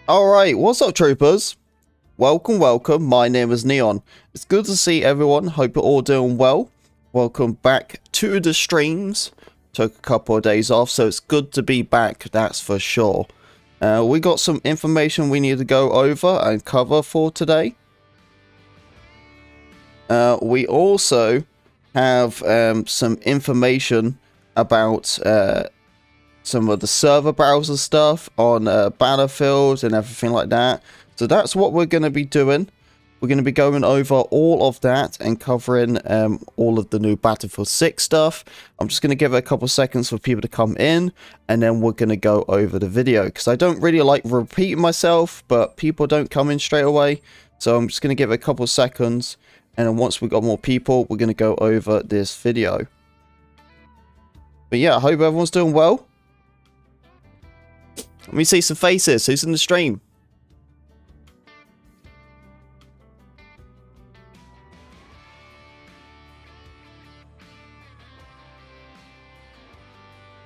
Alright, what's up troopers? Welcome, my name is Neon. It's good to see everyone, hope you're all doing well. Welcome back to the streams. Took a couple of days off, so it's good to be back, that's for sure. We got some information we need to go over and cover for today. We also have some information about some of the server browser stuff on Battlefield and everything like that. So that's what we're going to be doing. We're going to be going over all of that and covering all of the new Battlefield 6 stuff. I'm just going to give it a couple seconds for people to come in, and then we're going to go over the video. Because I don't really like repeating myself, but people don't come in straight away. So I'm just going to give it a couple seconds, and then once we've got more people, we're going to go over this video. But yeah, I hope everyone's doing well. Let me see some faces. Who's in the stream?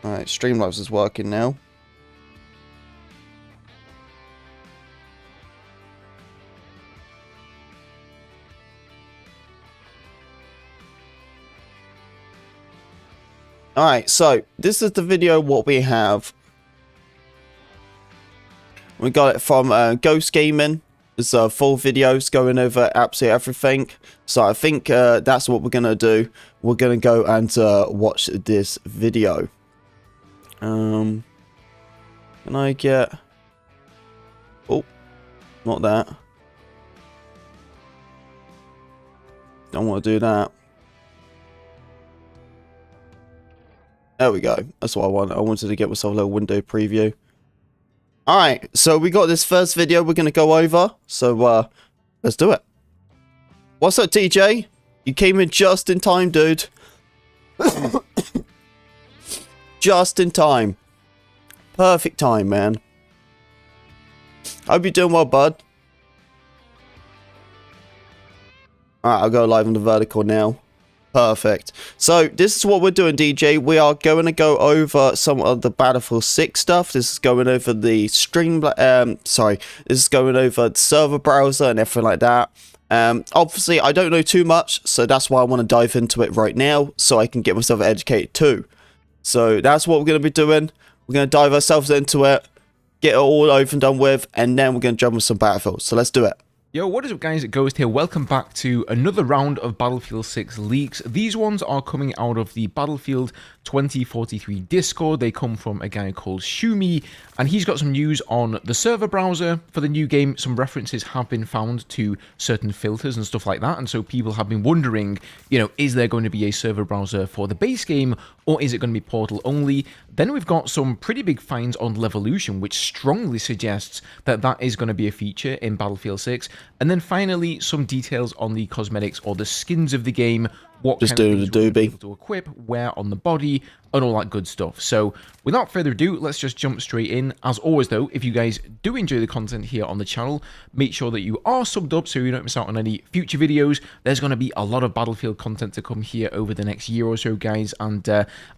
Alright, Streamlabs is working now. Alright, so this is the video what we have. We got it from Ghost Gaming. It's full videos going over absolutely everything. So I think that's what we're going to do. We're going to go and watch this video. Can I get... Oh, not that. Don't want to do that. There we go. That's what I want. I wanted to get myself a little window preview. Alright, so we got this first video we're going to go over. So, let's do it. What's up, TJ? You came in just in time, dude. Just in time. Perfect time, man. Hope you're doing well, bud. Alright, I'll go live on the vertical now. Perfect. So, this is what we're doing, DJ. We are going to go over some of the Battlefield 6 stuff. This is going over the this is going over the server browser and everything like that. Obviously, I don't know too much, so that's why I want to dive into it right now, so I can get myself educated too. So, that's what we're going to be doing. We're going to dive ourselves into it, get it all over and done with, and then we're going to jump with some Battlefield. So, let's do it. Yo, what is up guys, it Ghost here. Welcome back to another round of Battlefield 6 leaks. These ones are coming out of the Battlefield 2043 Discord. They come from a guy called Shumi, and he's got some news on the server browser for the new game. Some references have been found to certain filters and stuff like that, and so people have been wondering, you know, is there going to be a server browser for the base game, or is it going to be Portal only? Then we've got some pretty big finds on Levolution, which strongly suggests that that is going to be a feature in Battlefield 6. And then finally, some details on the cosmetics or the skins of the game, what Just kind of doing things the we'll be doobie. able to equip, where on the body, and all that good stuff. So without further ado, let's just jump straight in. As always though, if you guys do enjoy the content here on the channel, make sure that you are subbed up so you don't miss out on any future videos. There's going to be a lot of Battlefield content to come here over the next year or so, guys, and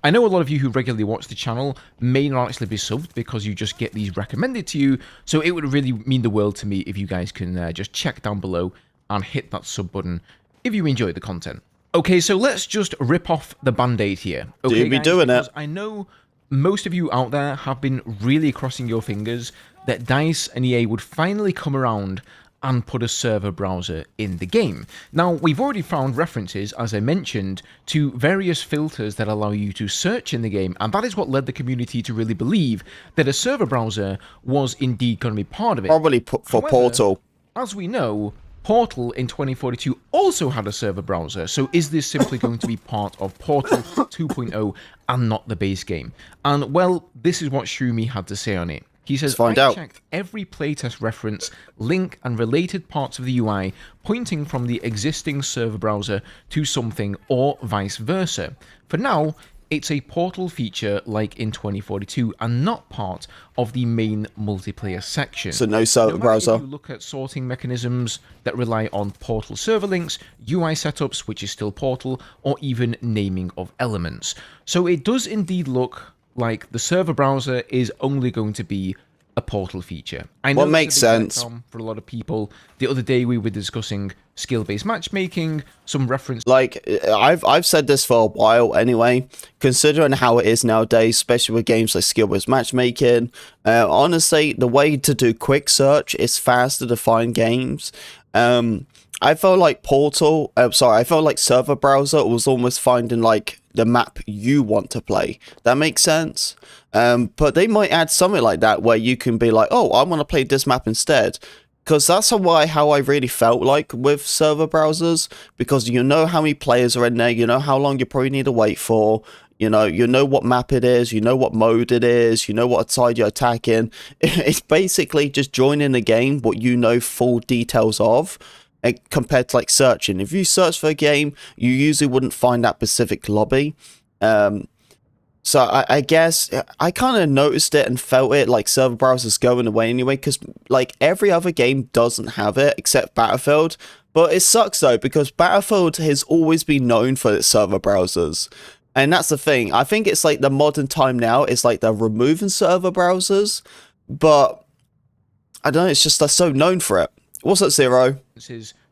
I know a lot of you who regularly watch the channel may not actually be subbed because you just get these recommended to you, so it would really mean the world to me if you guys can just check down below and hit that sub button if you enjoy the content. Okay, so let's just rip off the band-aid here. Okay, Do be doing it. I know most of you out there have been really crossing your fingers that DICE and EA would finally come around and put a server browser in the game. Now, we've already found references, as I mentioned, to various filters that allow you to search in the game, and that is what led the community to really believe that a server browser was indeed going to be part of it. Probably for However, Portal. as we know, Portal in 2042 also had a server browser, so is this simply going to be part of Portal 2.0 and not the base game? And well, this is what Shumi had to say on it. He says, I checked every playtest reference, link, and related parts of the UI pointing from the existing server browser to something or vice versa. For now, it's a Portal feature like in 2042 and not part of the main multiplayer section. So no server browser. If you look at sorting mechanisms that rely on Portal server links, UI setups, which is still Portal, or even naming of elements. So it does indeed look like the server browser is only going to be a portal feature. I know What makes sense for a lot of people. The other day we were discussing skill-based matchmaking, some reference. Like, I've said this for a while anyway, considering how it is nowadays, especially with games like skill-based matchmaking. Honestly, the way to do quick search is faster to find games. I felt like I felt like server browser was almost finding like the map you want to play. That makes sense. But they might add something like that where you can be like, oh, I want to play this map instead. Because that's how I really felt like with server browsers, because you know how many players are in there, you know how long you probably need to wait for, you know what map it is, you know what mode it is, you know what side you're attacking. It's basically just joining the game what you know full details of, compared to like searching. If you search for a game, you usually wouldn't find that specific lobby. So I guess I kind of noticed it and felt it, like server browsers going away anyway, because like every other game doesn't have it except Battlefield. But it sucks though, because Battlefield has always been known for its server browsers. And that's the thing. I think it's like the modern time now is like they're removing server browsers, but I don't know, it's just they're so known for it. What's up, Zero?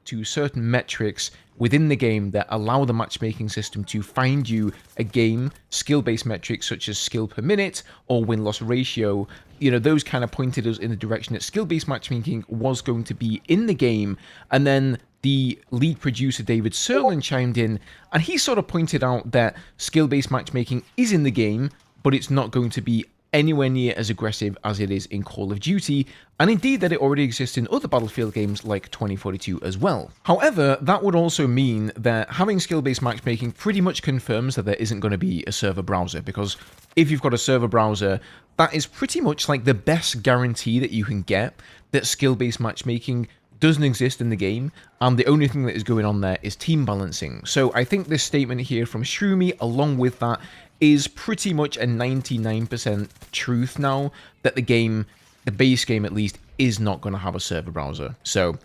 To certain metrics within the game that allow the matchmaking system to find you a game, skill-based metrics such as skill per minute or win-loss ratio. You know, those kind of pointed us in the direction that skill-based matchmaking was going to be in the game. And then the lead producer, David SirNug, chimed in, and he sort of pointed out that skill-based matchmaking is in the game, but it's not going to be anywhere near as aggressive as it is in Call of Duty, and indeed that it already exists in other Battlefield games like 2042 as well. However, that would also mean that having skill-based matchmaking pretty much confirms that there isn't going to be a server browser, because if you've got a server browser, that is pretty much like the best guarantee that you can get that skill-based matchmaking doesn't exist in the game, and the only thing that is going on there is team balancing. So I think this statement here from Shroomy, along with that, is pretty much a 99% truth now, that the game, the base game at least, is not going to have a server browser. So,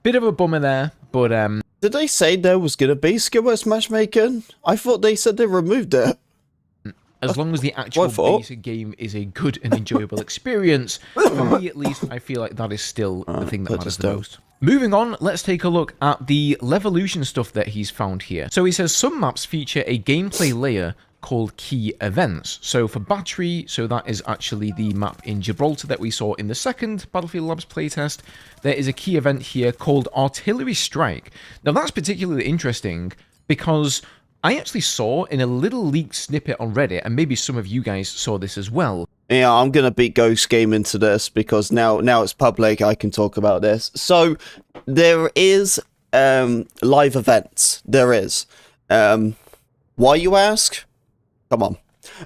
bit of a bummer there, but Did they say there was going to be skill-based matchmaking? I thought they said they removed it. As long as the actual basic game is a good and enjoyable experience, for me at least, I feel like that is still the thing that matters the most. Moving on, let's take a look at the Levolution stuff that he's found here. So he says some maps feature a gameplay layer called key events. So for Battery, so that is actually the map in Gibraltar that we saw in the second Battlefield Labs playtest, there is a key event here called Artillery Strike. Now that's particularly interesting because I actually saw in a little leaked snippet on Reddit, and maybe some of you guys saw this as well. Yeah, I'm going to beat Ghost Game into this because now it's public, I can talk about this. So there is live events. There is. Why, you ask? Come on.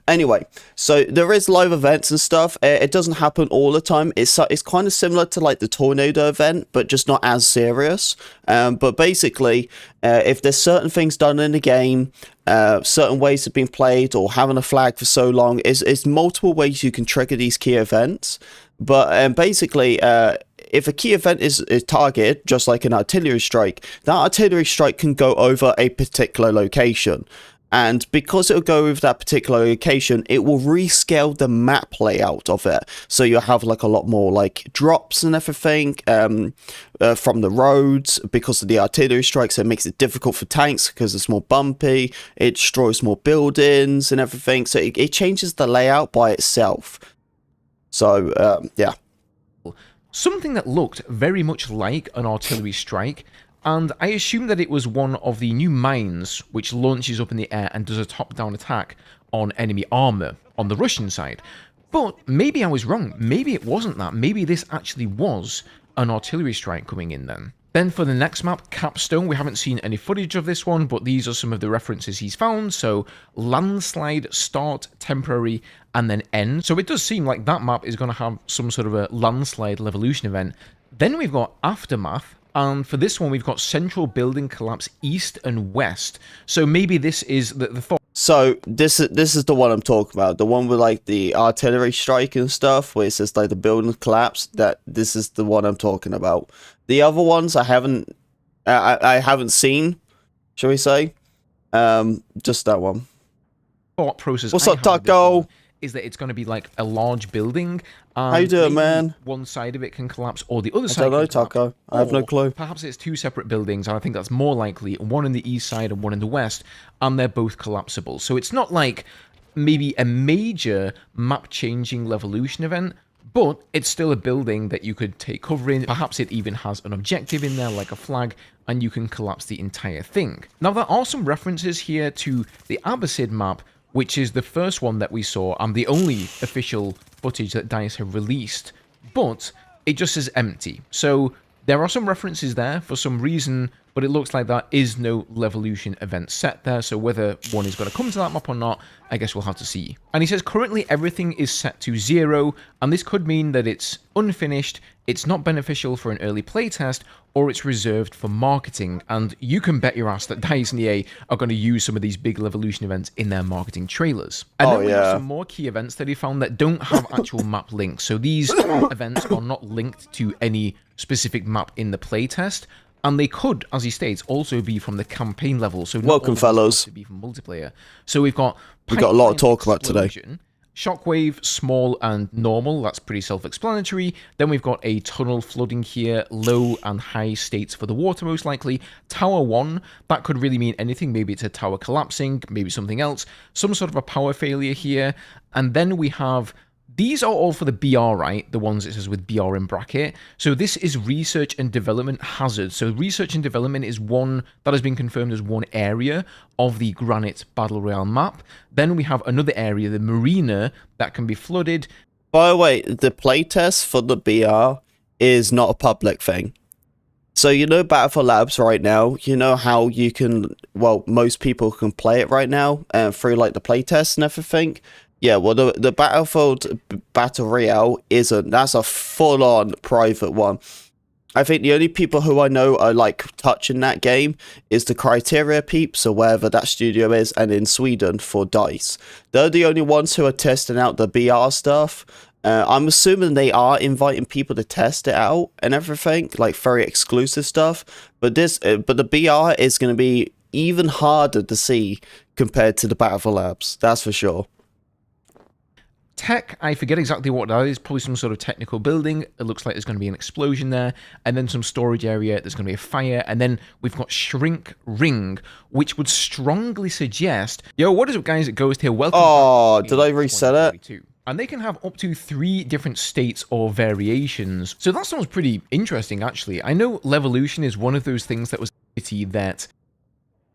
Anyway, so there is live events and stuff. It doesn't happen all the time. It's kind of similar to like the Tornado event, but just not as serious. But basically, if there's certain things done in the game, certain ways have been played, or having a flag for so long, it's multiple ways you can trigger these key events. But basically, if a key event is targeted, just like an artillery strike, that artillery strike can go over a particular location. And because it'll go with that particular location, it will rescale the map layout of it. So you'll have like a lot more like drops and everything from the roads because of the artillery strikes. It makes it difficult for tanks because it's more bumpy. It destroys more buildings and everything. So it changes the layout by itself. So, yeah. Something that looked very much like an artillery strike, and I assume that it was one of the new mines which launches up in the air and does a top-down attack on enemy armor on the Russian side. But maybe I was wrong. Maybe it wasn't that. Maybe this actually was an artillery strike coming in then. Then for the next map, Capstone, we haven't seen any footage of this one, but these are some of the references he's found. So landslide, start, temporary, and then end. So it does seem like that map is going to have some sort of a landslide Levolution event. Then we've got Aftermath. And for this one, we've got central building collapse east and west. So maybe this is the thought. So this is the one I'm talking about. The one with like the artillery strike and stuff, where it says like the building collapse. This is the one I'm talking about. The other ones I haven't seen, shall we say? Just that one. Thought process. What's up, Taco? is that it's going to be like a large building. How you doing, maybe man? one side of it can collapse, or the other side. I don't know, can collapse, Taco. I have no or clue. Perhaps it's two separate buildings, and I think that's more likely. One in the east side and one in the west, and they're both collapsible. So it's not like maybe a major map-changing Levolution event, but it's still a building that you could take cover in. Perhaps it even has an objective in there, like a flag, and you can collapse the entire thing. Now, there are some references here to the Abbasid map, which is the first one that we saw, and the only official footage that DICE have released, but it just says empty. So there are some references there for some reason, but it looks like there is no Levolution event set there, so whether one is going to come to that map or not, I guess we'll have to see. And he says currently everything is set to 0, and this could mean that it's unfinished, it's not beneficial for an early playtest, or it's reserved for marketing. And you can bet your ass that DICE and EA are going to use some of these big Levolution events in their marketing trailers. And then we have some more key events that he found that don't have actual map links. So these events are not linked to any specific map in the playtest. And they could, as he states, also be from the campaign level. So welcome, fellas. To be from multiplayer. So we've got a lot to talk about today. Shockwave, small and normal. That's pretty self-explanatory. Then we've got a tunnel flooding here, low and high states for the water, most likely. Tower 1, that could really mean anything. Maybe it's a tower collapsing, maybe something else. Some sort of a power failure here. And then we have... These are all for the BR, right? The ones it says with BR in bracket. So this is research and development hazard. So research and development is one that has been confirmed as one area of the Granite Battle Royale map. Then we have another area, the marina, that can be flooded. By the way, the playtest for the BR is not a public thing. So you know Battlefield Labs right now, you know how you can, well, most people can play it right now through like the playtest and everything. Yeah, well, the Battlefield Battle Royale isn't. That's a full-on private one. I think the only people who I know are, like, touching that game is the Criteria peeps, or wherever that studio is, and in Sweden for DICE. They're the only ones who are testing out the BR stuff. I'm assuming they are inviting people to test it out and everything, like, very exclusive stuff. But the BR is going to be even harder to see compared to the Battlefield Labs. That's for sure. Tech, I forget exactly what that is, probably some sort of technical building. It looks like there's going to be an explosion there, and then some storage area, there's going to be a fire, and then we've got Shrink Ring, which would strongly suggest... Yo, what is up, guys? It goes here. Welcome back. Did I reset it? And they can have up to 3 different states or variations. So that sounds pretty interesting, actually. I know Levolution is one of those things that was that...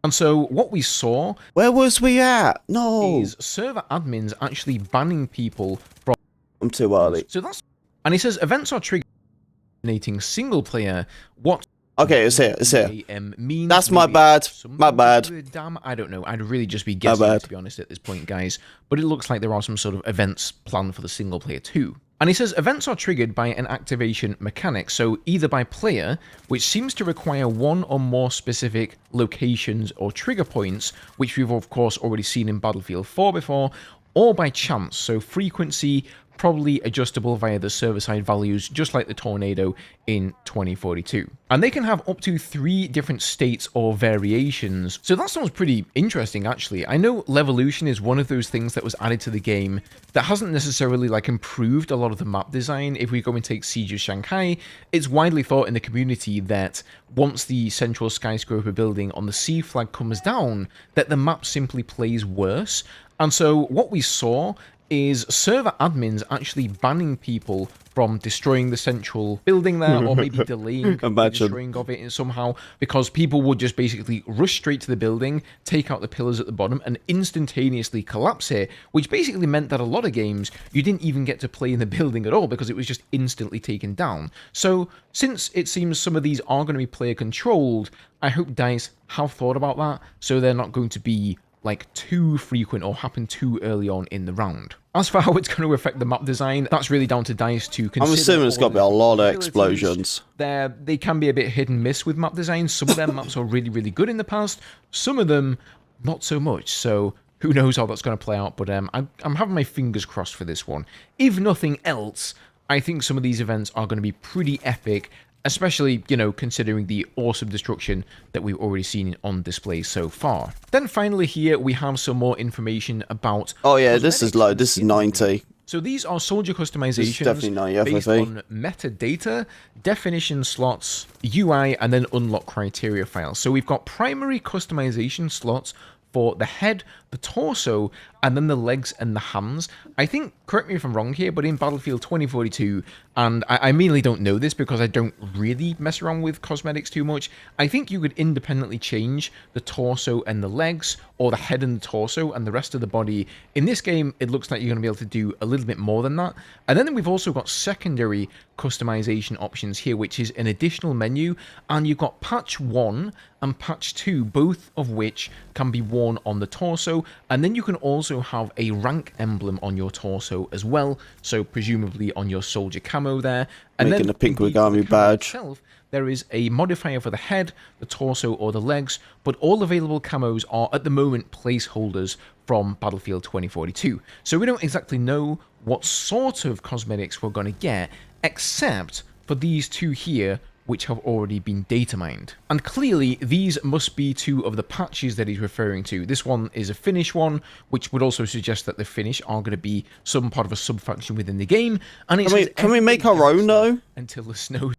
And so what we saw... Where was we at? No. ...is server admins actually banning people from... I'm too early. So that's... And he says events are triggering single player. What... Okay, it's here. It's here. Means that's my bad. My bad. Damn, I don't know. I'd really just be guessing, to be honest, at this point, guys. But it looks like there are some sort of events planned for the single player too. And he says events are triggered by an activation mechanic, so either by player, which seems to require one or more specific locations or trigger points, which we've of course already seen in Battlefield 4 before, or by chance, so frequency, probably adjustable via the server-side values, just like the Tornado in 2042. And they can have up to 3 different states or variations. So that sounds pretty interesting, actually. I know Levolution is one of those things that was added to the game that hasn't necessarily, like, improved a lot of the map design. If we go and take Siege of Shanghai, it's widely thought in the community that once the central skyscraper building on the C flag comes down, that the map simply plays worse. And so what we saw is server admins actually banning people from destroying the central building there, or maybe delaying the destroying of it somehow, because people would just basically rush straight to the building, take out the pillars at the bottom, and instantaneously collapse it, which basically meant that a lot of games, you didn't even get to play in the building at all, because it was just instantly taken down. So, since it seems some of these are going to be player controlled, I hope DICE have thought about that, so they're not going to be like too frequent or happen too early on in the round. As for how it's going to affect the map design, that's really down to DICE to consider. I'm assuming it's got to be a lot of explosions. They can be a bit hit and miss with map design. Some of their maps are really, really good in the past. Some of them, not so much. So who knows how that's going to play out. But I'm having my fingers crossed for this one. If nothing else, I think some of these events are going to be pretty epic, especially, you know, considering the awesome destruction that we've already seen on display so far. Then finally here, we have some more information about... Oh yeah, this is low, this is 90. So these are soldier customizations based on metadata, definition slots, UI, and then unlock criteria files. So we've got primary customization slots for the head, the torso, and then the legs and the hands. I think, correct me if I'm wrong here, but in Battlefield 2042, and I mainly don't know this because I don't really mess around with cosmetics too much, I think you could independently change the torso and the legs, or the head and the torso, and the rest of the body. In this game, it looks like you're going to be able to do a little bit more than that. And then we've also got secondary customization options here, which is an additional menu, and you've got patch 1 and patch 2, both of which can be worn on the torso, and then you can also have a rank emblem on your torso as well, so presumably on your soldier camo there. And making then a pink Wigami badge. Itself, there is a modifier for the head, the torso, or the legs, but all available camos are at the moment placeholders from Battlefield 2042. So we don't exactly know what sort of cosmetics we're going to get, except for these two here, which have already been data mined. And clearly, these must be two of the patches that he's referring to. This one is a Finnish one, which would also suggest that the Finnish are going to be some part of a sub-faction within the game. And can we make our own, though? Until the snow... I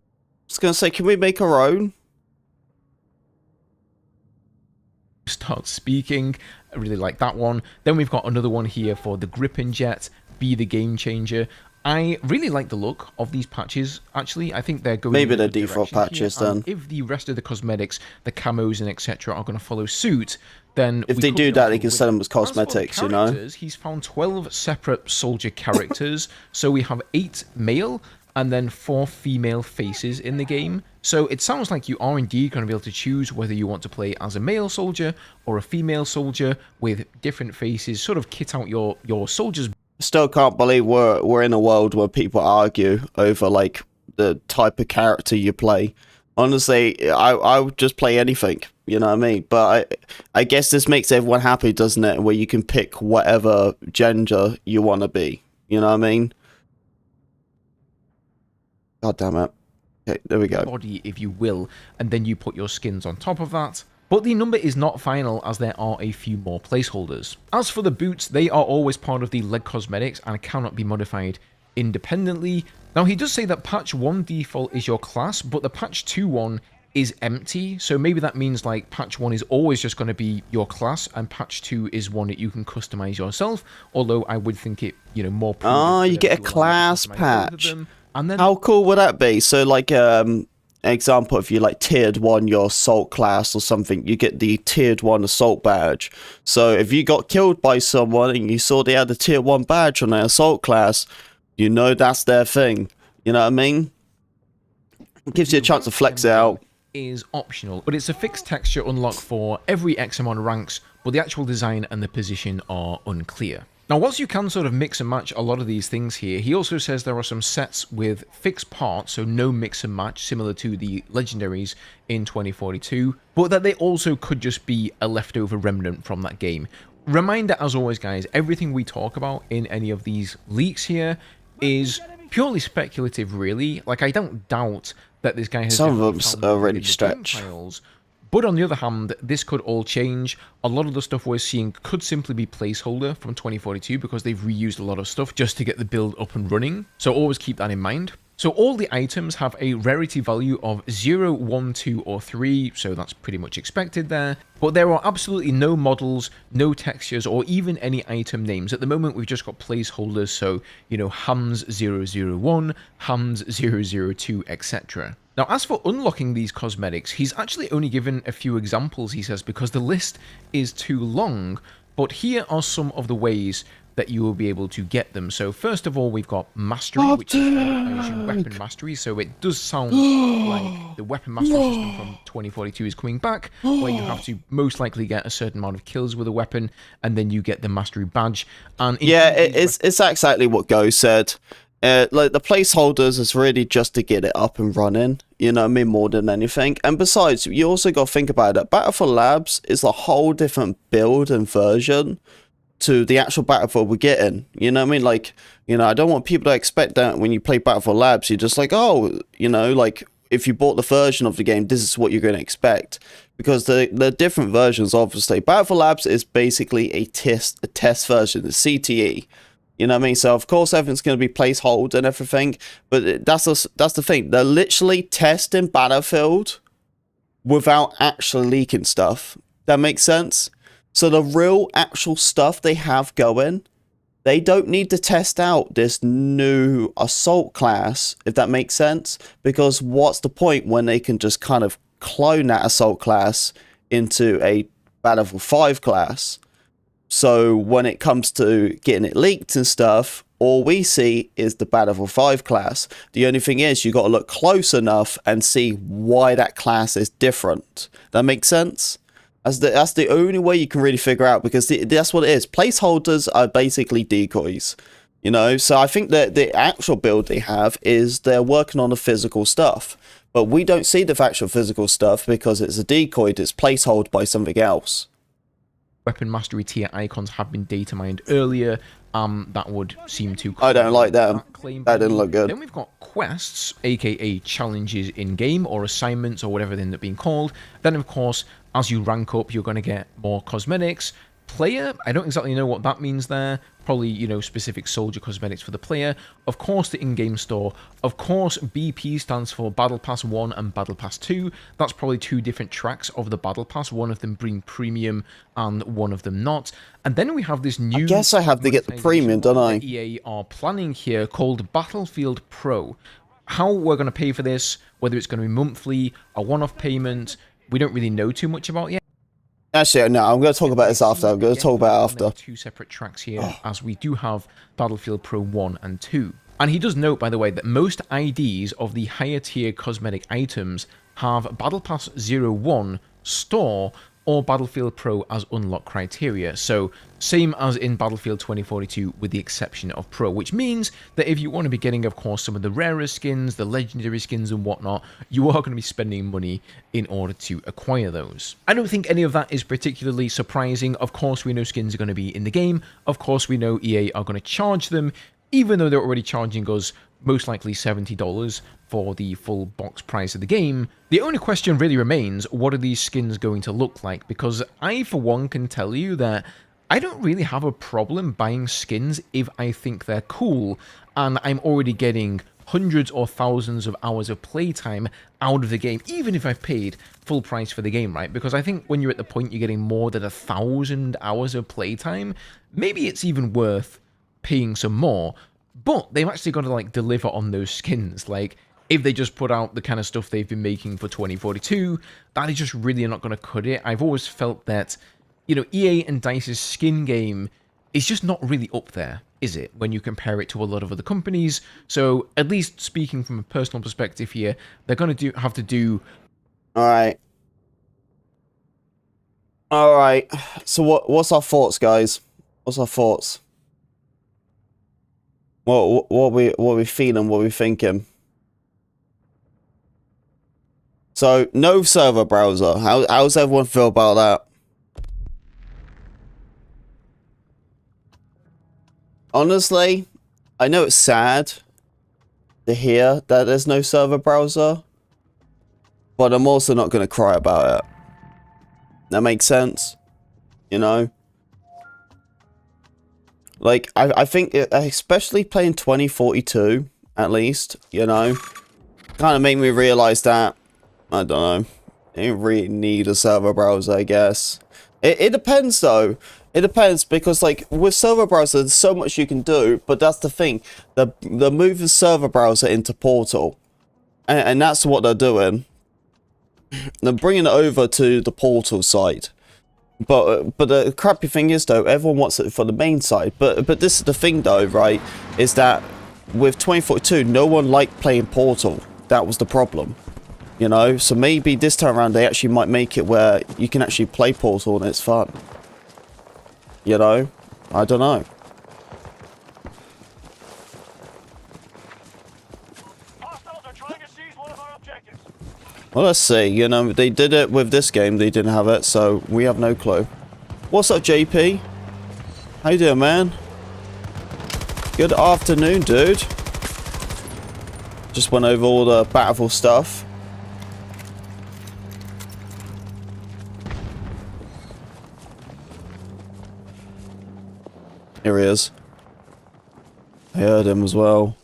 was going to say, can we make our own? Start speaking. I really like that one. Then we've got another one here for the Gripen Jet, Be the Game Changer. I really like the look of these patches, actually. I think they're going... Maybe they're default patches, then. If the rest of the cosmetics, the camos and etc. are going to follow suit, then... If they do that, they can sell them as cosmetics, you know? He's found 12 separate soldier characters. So we have 8 male and then 4 female faces in the game. So it sounds like you are indeed going to be able to choose whether you want to play as a male soldier or a female soldier with different faces, sort of kit out your soldiers. Still can't believe we're in a world where people argue over like the type of character you play. Honestly, I would just play anything, you know what I mean? But I guess this makes everyone happy, doesn't it? Where you can pick whatever gender you want to be, you know what I mean? God damn it. Okay, there we go. Body, if you will, and then you put your skins on top of that. But the number is not final, as there are a few more placeholders. As for the boots, they are always part of the leg cosmetics and cannot be modified independently. Now, he does say that patch 1 default is your class, but the patch 2 one is empty, so maybe that means like patch 1 is always just going to be your class, and patch 2 is one that you can customize yourself, although I would think it, you know, more... Oh, you get a class patch. And then... How cool would that be? So, like, example, if you like tiered 1 your assault class or something, you get the tiered 1 assault badge. So if you got killed by someone and you saw they had a tier 1 badge on their assault class, you know that's their thing. You know what I mean? It gives you a chance to flex it out. Is optional, but it's a fixed texture unlock for every X amount of ranks, but the actual design and the position are unclear. Now, whilst you can sort of mix and match a lot of these things here, he also says there are some sets with fixed parts, so no mix and match, similar to the legendaries in 2042, but that they also could just be a leftover remnant from that game. Reminder, as always, guys, everything we talk about in any of these leaks here is purely speculative, really. Like, I don't doubt that this guy has... Some of them's already stretched. But on the other hand, this could all change. A lot of the stuff we're seeing could simply be placeholder from 2042 because they've reused a lot of stuff just to get the build up and running. So always keep that in mind. So all the items have a rarity value of 0, 1, 2, or 3, so that's pretty much expected there. But there are absolutely no models, no textures, or even any item names. At the moment, we've just got placeholders, so, you know, Hams 001, Hams 002, etc. Now, as for unlocking these cosmetics, he's actually only given a few examples, he says, because the list is too long. But here are some of the ways that you will be able to get them. So first of all, we've got Mastery, which is Weapon Mastery. So it does sound like the Weapon Mastery system from 2042 is coming back, where you have to most likely get a certain amount of kills with a weapon, and then you get the Mastery Badge. And yeah, it's exactly what Go said. Like, the placeholders is really just to get it up and running, you know what I mean, more than anything. And besides, you also got to think about it. Battlefield Labs is a whole different build and version to the actual Battlefield we're getting, you know what I mean? Like, you know, I don't want people to expect that when you play Battlefield Labs, you're just like, oh, you know, like, if you bought the version of the game, this is what you're going to expect, because the different versions, obviously. Battlefield Labs is basically a test version, the CTE. You know what I mean? So of course everything's going to be placeholder and everything, but that's the thing. They're literally testing Battlefield without actually leaking stuff. That makes sense? So the real actual stuff they have going, they don't need to test out this new assault class, if that makes sense, because what's the point when they can just kind of clone that assault class into a Battlefield 5 class? So when it comes to getting it leaked and stuff, all we see is the Battlefield 5 class. The only thing is, you got to look close enough and see why that class is different. That makes sense? That's the only way you can really figure out, because that's what it is. Placeholders are basically decoys, you know? So I think that the actual build they have is they're working on the physical stuff. But we don't see the actual physical stuff because it's a decoy that's placeholder by something else. Weapon mastery tier icons have been data mined earlier. That would seem to... I don't like them. That didn't look good. Then we've got quests, aka challenges in-game, or assignments, or whatever they end up being called. Then, of course, as you rank up, you're going to get more cosmetics. Player, I don't exactly know what that means there. Probably, you know, specific soldier cosmetics for the player. Of course, the in-game store. Of course, BP stands for Battle Pass 1 and Battle Pass 2. That's probably two different tracks of the Battle Pass. One of them being premium and one of them not. And then we have this new... I guess I have to get the premium, don't I? EA are planning here called Battlefield Pro. How we're going to pay for this, whether it's going to be monthly, a one-off payment, we don't really know too much about yet. Actually, no, I'm going to talk about this after. I'm going to talk about it after. Two separate tracks here, as we do have Battlefield Pro 1 and 2. And he does note, by the way, that most IDs of the higher tier cosmetic items have Battle Pass 01 store or Battlefield Pro as unlock criteria. So same as in Battlefield 2042 with the exception of Pro, which means that if you want to be getting, of course, some of the rarer skins, the legendary skins and whatnot, you are going to be spending money in order to acquire those. I don't think any of that is particularly surprising. Of course, we know skins are going to be in the game. Of course, we know EA are going to charge them, even though they're already charging us most likely $70 for the full box price of the game. The only question really remains, what are these skins going to look like? Because I, for one, can tell you that I don't really have a problem buying skins if I think they're cool, and I'm already getting hundreds or thousands of hours of playtime out of the game, even if I've paid full price for the game, right? Because I think when you're at the point you're getting more than 1,000 hours of playtime, maybe it's even worth paying some more. But they've actually got to, like, deliver on those skins. Like, if they just put out the kind of stuff they've been making for 2042, that is just really not going to cut it. I've always felt that, you know, EA and DICE's skin game is just not really up there, is it, when you compare it to a lot of other companies? So, at least speaking from a personal perspective here, they're going to have to do... Alright. Alright. So what's our thoughts, guys? What's our thoughts? What we feeling? What we thinking? So no server browser. How's everyone feel about that? Honestly, I know it's sad to hear that there's no server browser, but I'm also not going to cry about it. That makes sense, you know. Like, I think, especially playing 2042, at least, you know, kind of made me realize that, I don't know, you don't really need a server browser, I guess. It depends, though. It depends, because, like, with server browser, there's so much you can do, but that's the thing. They're moving server browser into Portal, and that's what they're doing. They're bringing it over to the Portal side. But the crappy thing is, though, everyone wants it for the main side. But this is the thing, though, right? Is that with 2042, no one liked playing Portal. That was the problem, you know. So maybe this time around they actually might make it where you can actually play Portal and it's fun. You know, I don't know. Well, let's see. You know, they did it with this game. They didn't have it, so we have no clue. What's up, JP? How you doing, man? Good afternoon, dude. Just went over all the Battlefield stuff. Here he is. I heard him as well.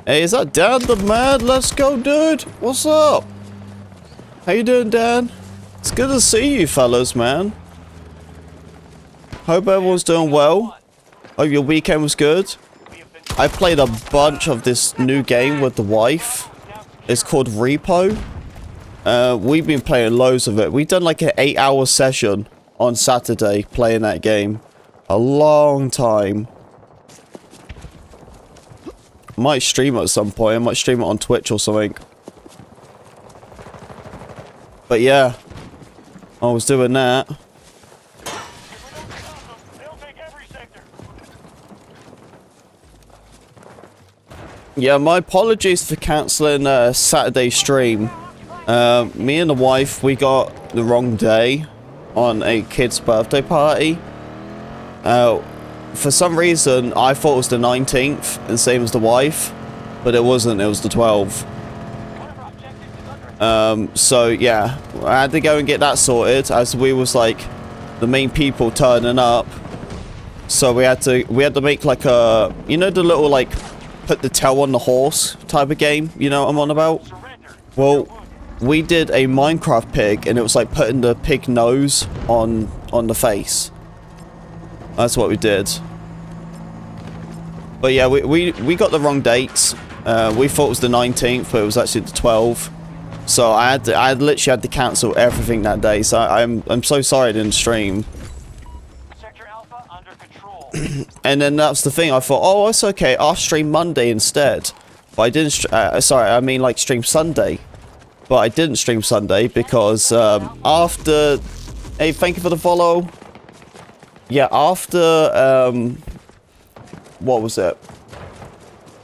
Hey, is that Dan the man? Let's go, dude. What's up? How you doing, Dan? It's good to see you fellas, man. Hope everyone's doing well. Hope your weekend was good. I played a bunch of this new game with the wife. It's called Repo. We've been playing loads of it. We've done like an 8-hour session on Saturday playing that game. A long time. Might stream it at some point. I might stream it on Twitch or something. But yeah, I was doing that. Yeah, my apologies for cancelling Saturday stream. Me and the wife, we got the wrong day on a kid's birthday party. For some reason, I thought it was the 19th, and same as the wife, but it wasn't, it was the 12th. So yeah, I had to go and get that sorted, as we was like the main people turning up. So we had to make like a, you know, the little like put the tail on the horse type of game, you know what I'm on about? Well, we did a Minecraft pig, and it was like putting the pig nose on the face. That's what we did. But yeah, we got the wrong dates. We thought it was the 19th, but it was actually the 12th. So I literally had to cancel everything that day. So I'm so sorry I didn't stream. Sector Alpha under control. And then that's the thing. I thought, oh, it's okay. I'll stream Monday instead. But I didn't. Sorry, I mean like stream Sunday. But I didn't stream Sunday because after. Hey, thank you for the follow. Yeah, after what was it?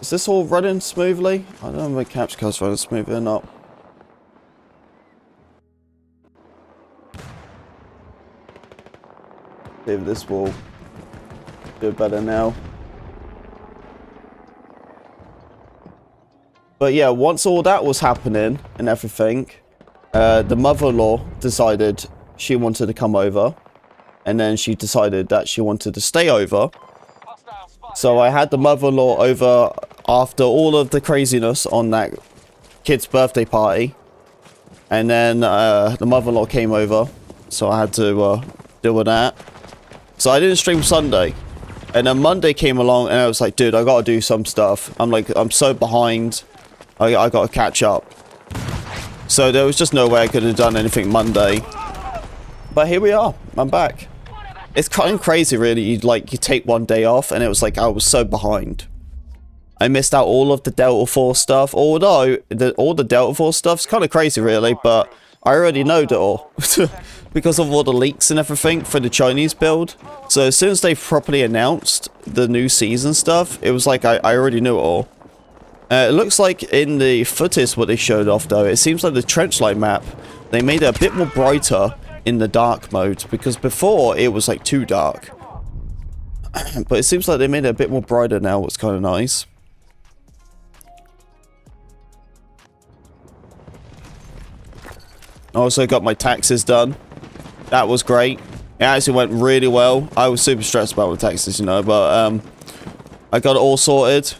Is this all running smoothly? I don't know if my capture card's running smoothly or not. See if this will do better now. But yeah, once all that was happening and everything, the mother-in-law decided she wanted to come over. And then she decided that she wanted to stay over. So I had the mother-in-law over after all of the craziness on that kid's birthday party. And then the mother-in-law came over. So I had to deal with that. So I didn't stream Sunday. And then Monday came along and I was like, dude, I gotta do some stuff. I'm so behind. I gotta catch up. So there was just no way I could have done anything Monday. But here we are. I'm back. It's kind of crazy, really. You take one day off, and it was like I was so behind. I missed out all of the Delta Force stuff. Although all the Delta Force stuff's kind of crazy, really. But I already know it all because of all the leaks and everything for the Chinese build. So as soon as they properly announced the new season stuff, it was like I already knew it all. It looks like in the footage what they showed off, though, it seems like the trenchline map, they made it a bit more brighter in the dark mode, because before it was like too dark. But it seems like they made it a bit more brighter now, what's kind of nice. I also got my taxes done. That was great. It actually went really well. I was super stressed about the taxes, you know, but I got it all sorted.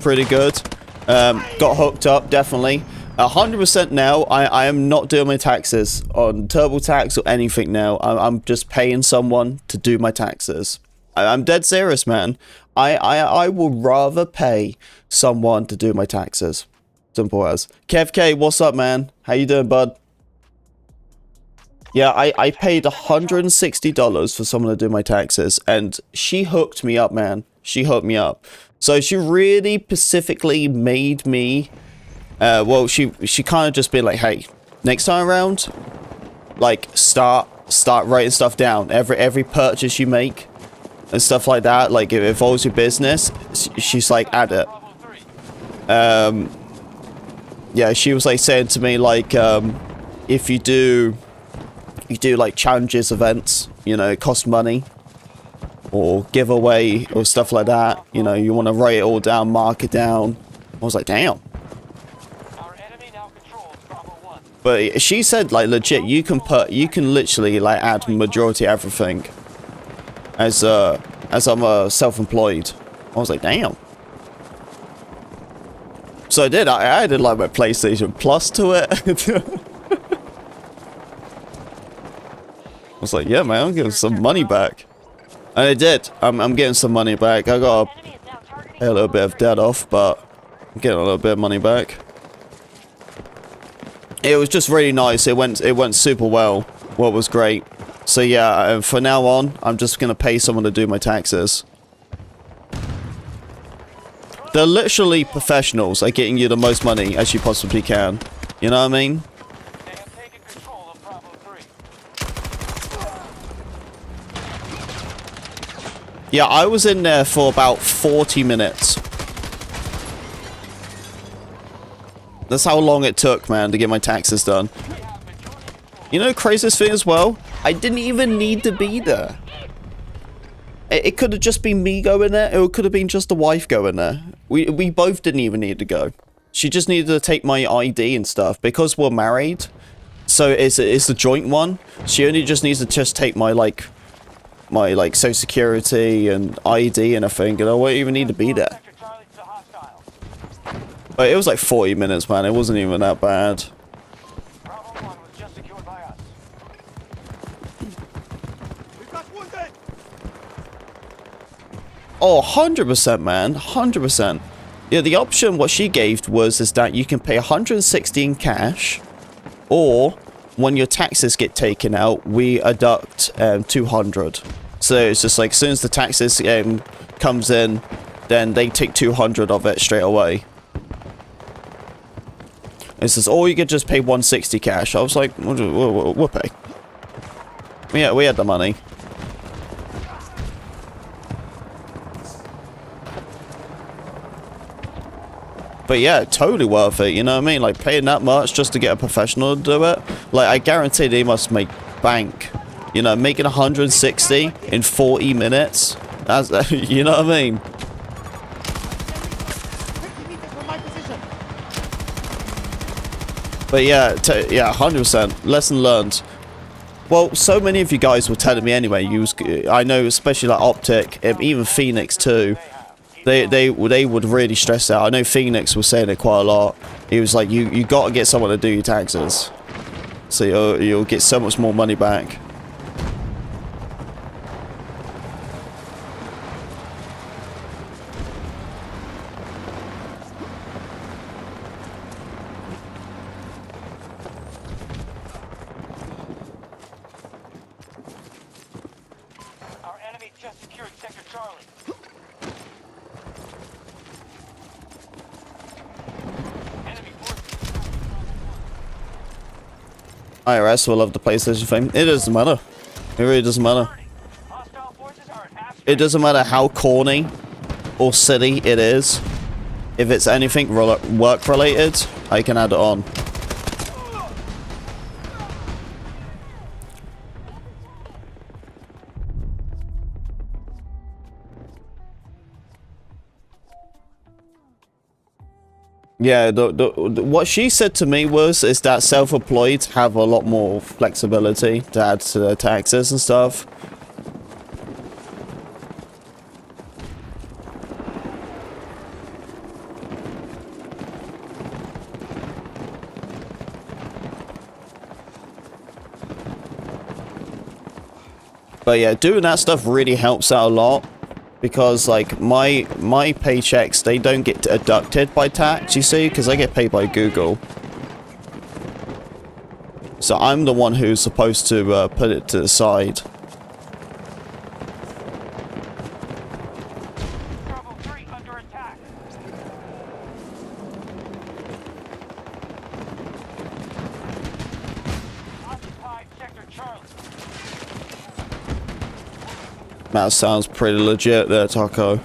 Pretty good. Got hooked up, definitely. 100% now, I am not doing my taxes on TurboTax or anything now. I'm just paying someone to do my taxes. I'm dead serious, man. I would rather pay someone to do my taxes. Simple as. Kev K, what's up, man? How you doing, bud? Yeah, I paid $160 for someone to do my taxes, and she hooked me up, man. She hooked me up. So she really specifically made me... well, she kind of just been like, hey, next time around, like, start writing stuff down. Every purchase you make and stuff like that, like, if it involves your business, she's like, add it. Yeah, she was like saying to me, like, if you do like challenges events, you know, it costs money, or giveaway or stuff like that, you know, you want to write it all down, mark it down. I was like, damn. Our enemy now controls Bravo 1. But she said, like, legit, you can literally, like, add majority everything as I'm self-employed. I was like, damn. So I did. I added, like, my PlayStation Plus to it. I was like, yeah, man, I'm getting some money back. And I did. I'm getting some money back. I got a little bit of debt off, but I'm getting a little bit of money back. It was just really nice. It went super well. What was great. So yeah, for now on, I'm just gonna pay someone to do my taxes. They're literally professionals at getting you the most money as you possibly can. You know what I mean? They have taken control of Bravo 3. Yeah, I was in there for about 40 minutes. That's how long it took, man, to get my taxes done. You know the craziest thing as well? I didn't even need to be there. It could have just been me going there. It could have been just the wife going there. We both didn't even need to go. She just needed to take my ID and stuff. Because we're married, so it's a joint one. She only just needs to just take my social security and ID and everything. And I won't even need to be there. Sector Charlie to hostiles. But it was like 40 minutes, man. It wasn't even that bad. Bravo 1 was just secured by us. We've got wounded. Oh, 100%, man. 100%. Yeah, the option, what she gave is that you can pay 160 in cash, or when your taxes get taken out, we deduct 200. So it's just like, as soon as the taxes comes in, then they take 200 of it straight away. It says, or you could just pay 160 cash. I was like, we'll pay. Yeah, we had the money. But yeah, totally worth it, you know what I mean? Like, paying that much just to get a professional to do it. Like, I guarantee they must make bank. You know, making 160 in 40 minutes. That's, you know what I mean? But yeah, yeah, 100%. Lesson learned. Well, so many of you guys were telling me anyway. I know, especially like Optic, even Feynix too. They would really stress out. I know Feynix was saying it quite a lot. He was like, you got to get someone to do your taxes, so you'll get so much more money back. Our enemy just secured Sector Charlie. Enemy forces. IRS will love the PlayStation thing. It doesn't matter. It really doesn't matter. Hostile forces are at half It doesn't matter how corny or silly it is. If it's anything work related, I can add it on. Yeah, what she said to me is that self-employed have a lot more flexibility to add to their taxes and stuff. But yeah, doing that stuff really helps out a lot. Because, like, my paychecks, they don't get deducted by tax, you see? Because I get paid by Google. So I'm the one who's supposed to put it to the side. Bravo 3 under attack. Occupied Sector Charlie. That sounds pretty legit there, Taco.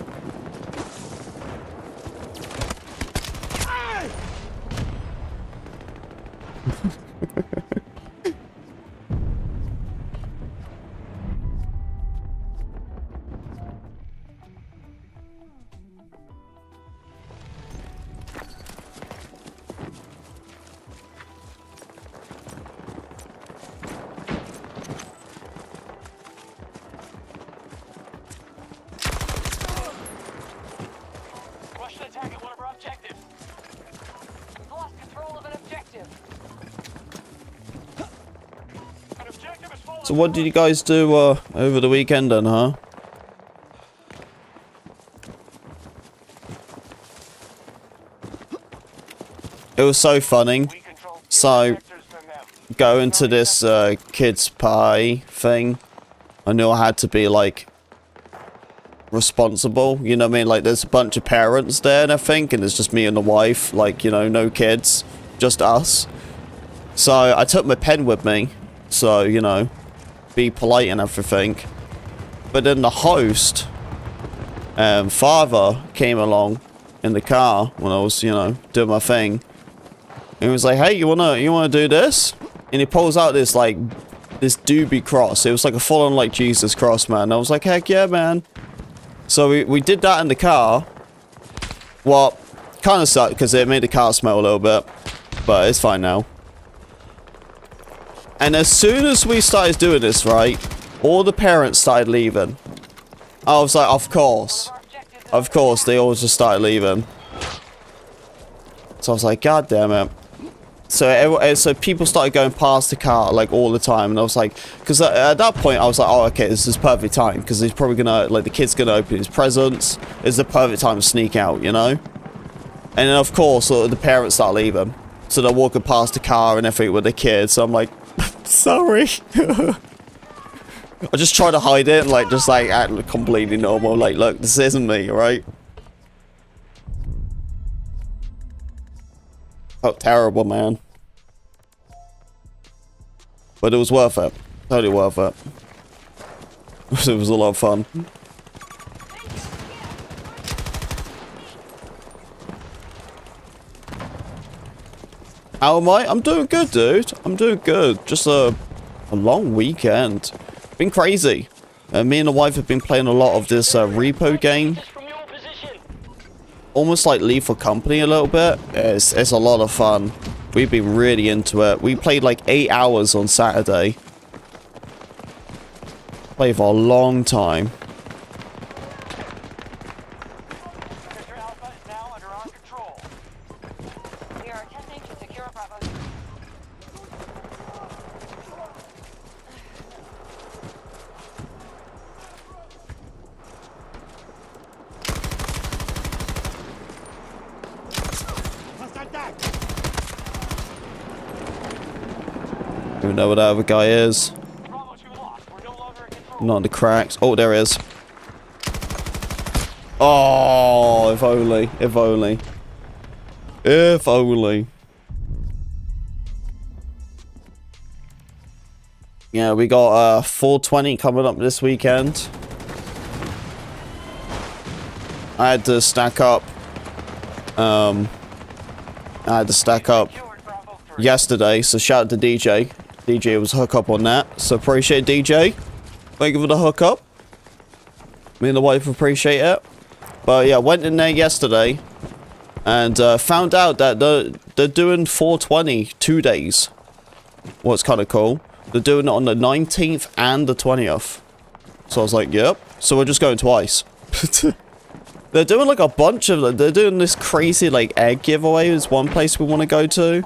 So what did you guys do over the weekend then, huh? It was so funny. So, going to this kids' party thing, I knew I had to be like responsible, you know what I mean? Like there's a bunch of parents there and everything, and it's just me and the wife, like, you know, no kids, just us. So I took my pen with me, so, you know, be polite and everything. But then the host, father came along in the car when I was, you know, doing my thing. And he was like, hey, you wanna do this? And he pulls out this, like, this doobie cross. It was like a full-on, like, Jesus cross, man. And I was like, heck yeah, man. So we did that in the car. Well, kind of sucked because it made the car smell a little bit. But it's fine now. And as soon as we started doing this, right, all the parents started leaving. I was like, of course. Of course, they all just started leaving. So I was like, God damn it. So people started going past the car, like, all the time, and I was like, because at that point, I was like, oh, okay, this is perfect time, because he's probably gonna, like, the kid's gonna open his presents, it's the perfect time to sneak out, you know? And then, of course, the parents start leaving, so they're walking past the car and everything with the kids, so I'm like, sorry. I just try to hide it, and, like, just, like, act completely normal, like, look, this isn't me, right? Oh, terrible, man. But it was worth it. Totally worth it. It was a lot of fun. How am I? I'm doing good, dude. I'm doing good. Just a long weekend. Been crazy. Me and the wife have been playing a lot of this repo game. Almost like Lethal Company a little bit. It's a lot of fun. We've been really into it. We played like 8 hours on Saturday. Played for a long time. Sector Alpha is now under our control. We are attempting to secure Bravo. I don't know what that other guy is. Bravo 2 lost. We're no longer in control. Not in the cracks. Oh, there is. Oh, if only. If only. If only. Yeah, we got 420 coming up this weekend. I had to stack up. Yesterday, so shout out to DJ. DJ was hook up on that, so appreciate DJ. Thank you for the hookup. Me and the wife appreciate it. But yeah, went in there yesterday and found out that they're doing 420 2 days. What's kind of cool. They're doing it on the 19th and the 20th. So I was like, yep. So we're just going twice. They're doing like a bunch of, they're doing this crazy like egg giveaway is one place we want to go to.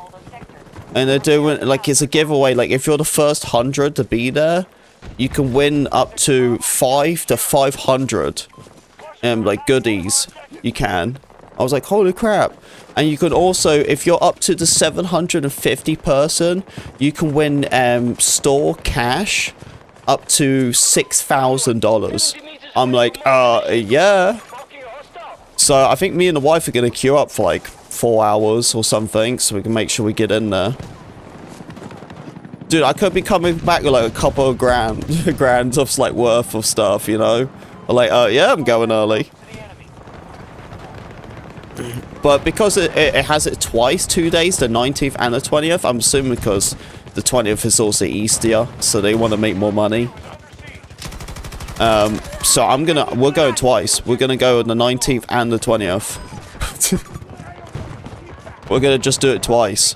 And they're doing, like, it's a giveaway, like, if you're the first 100 to be there, you can win up to 5 to 500, like, goodies. You can. I was like, holy crap. And you can also, if you're up to the 750 person, you can win, store cash up to $6,000. I'm like, yeah. So I think me and the wife are going to queue up for, like, 4 hours or something, so we can make sure we get in there. Dude, I could be coming back with like a couple of grand of like worth of stuff, you know? Like, yeah, I'm going early. But because it has it twice, 2 days, the 19th and the 20th, I'm assuming because the 20th is also Easter, so they want to make more money. So we're going twice. We're gonna go on the 19th and the 20th. We're gonna just do it twice.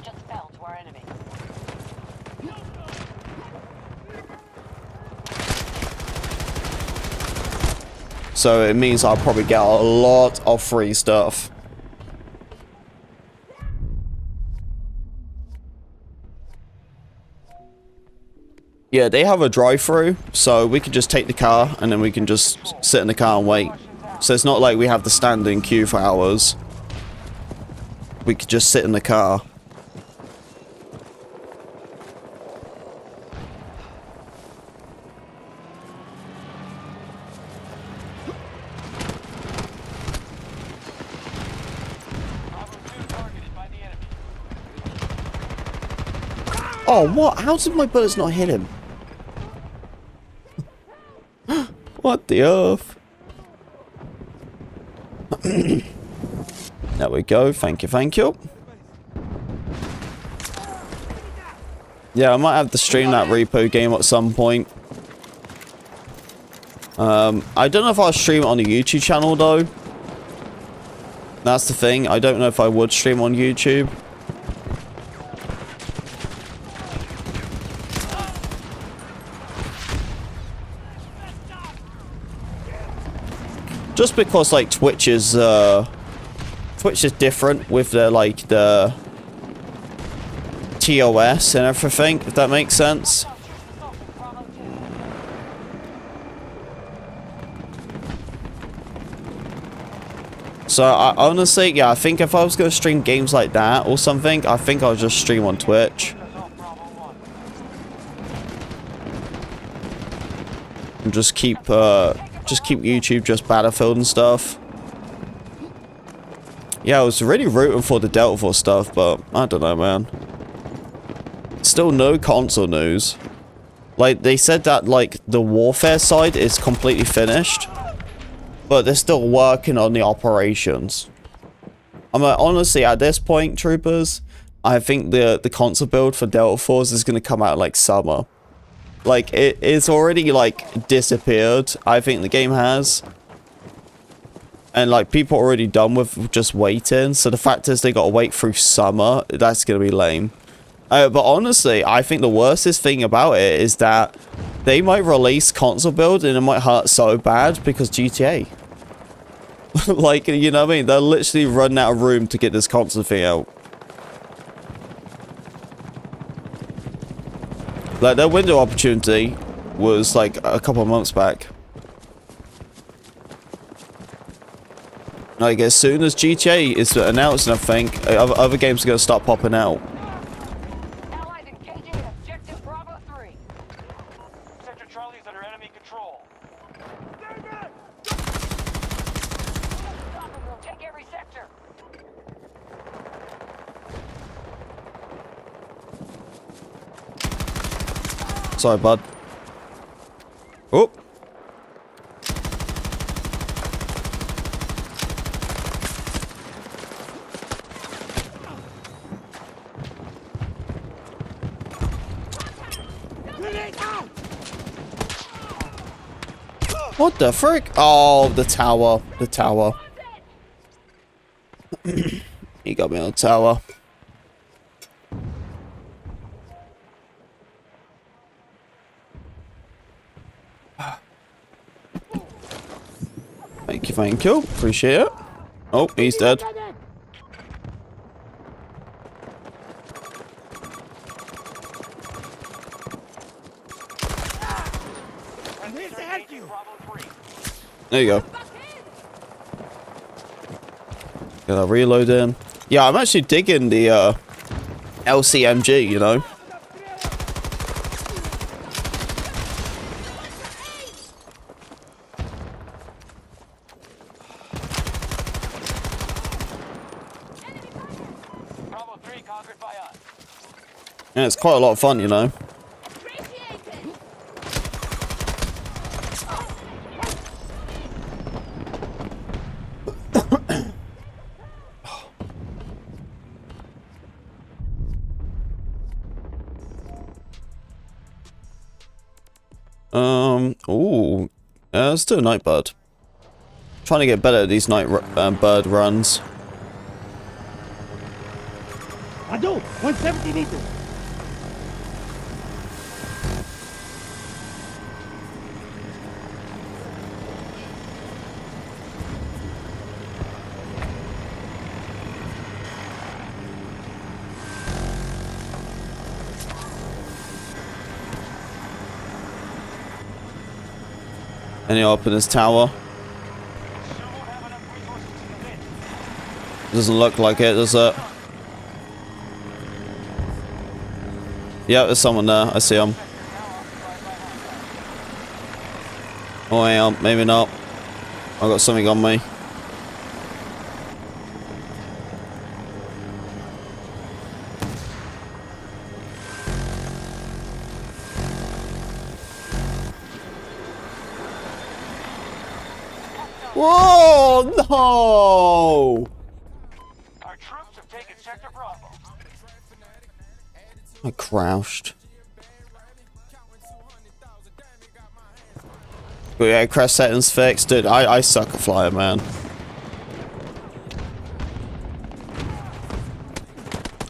So it means I'll probably get a lot of free stuff. Yeah, they have a drive-through, so we can just take the car and then we can just sit in the car and wait. So it's not like we have to stand in queue for hours. We could just sit in the car. Oh, what? How did my bullets not hit him? What the earth? There we go. Thank you, thank you. Yeah, I might have to stream that repo game at some point. I don't know if I'll stream it on the YouTube channel, though. That's the thing. I don't know if I would stream on YouTube. Just because, like, Twitch is different with the, like, the TOS and everything, if that makes sense. So, I honestly, yeah, I think if I was going to stream games like that or something, I think I'll just stream on Twitch. And just keep YouTube just Battlefield and stuff. Yeah, I was really rooting for the Delta Force stuff, but I don't know, man. Still no console news. Like, they said that, like, the warfare side is completely finished, but they're still working on the operations. I mean, honestly, at this point, troopers, I think the console build for Delta Force is going to come out, like, summer. Like, it's already, like, disappeared. I think the game has. And, like, people are already done with just waiting. So the fact is they got to wait through summer. That's going to be lame. But honestly, I think the worstest thing about it is that they might release console build and it might hurt so bad because GTA. Like, you know what I mean? They're literally running out of room to get this console thing out. Like, their window opportunity was, like, a couple of months back. Like, as soon as GTA is announced, I think, other games are going to start popping out. Allies engaging in objective Bravo 3. Sector Charlie is under enemy control. Stop them, we'll take every sector. Sorry, bud. Oh. What the frick? Oh, the tower. The tower. He got me on the tower. Thank you. Appreciate it. Oh, he's dead. There you go. Gotta reload in. Yeah, I'm actually digging the LCMG, you know. Yeah, it's quite a lot of fun, you know. Ooh. Let's do a Nightbird. Trying to get better at these bird runs. I do. 170 meters. Any up in this tower? Doesn't look like it, does it? Yeah, there's someone there. I see him. Oh, hang on. Maybe not. I got something on me. Whoa! No! Our troops have taken Sector Bravo. I crashed. But yeah, crash settings fixed. Dude, I suck at flying, man.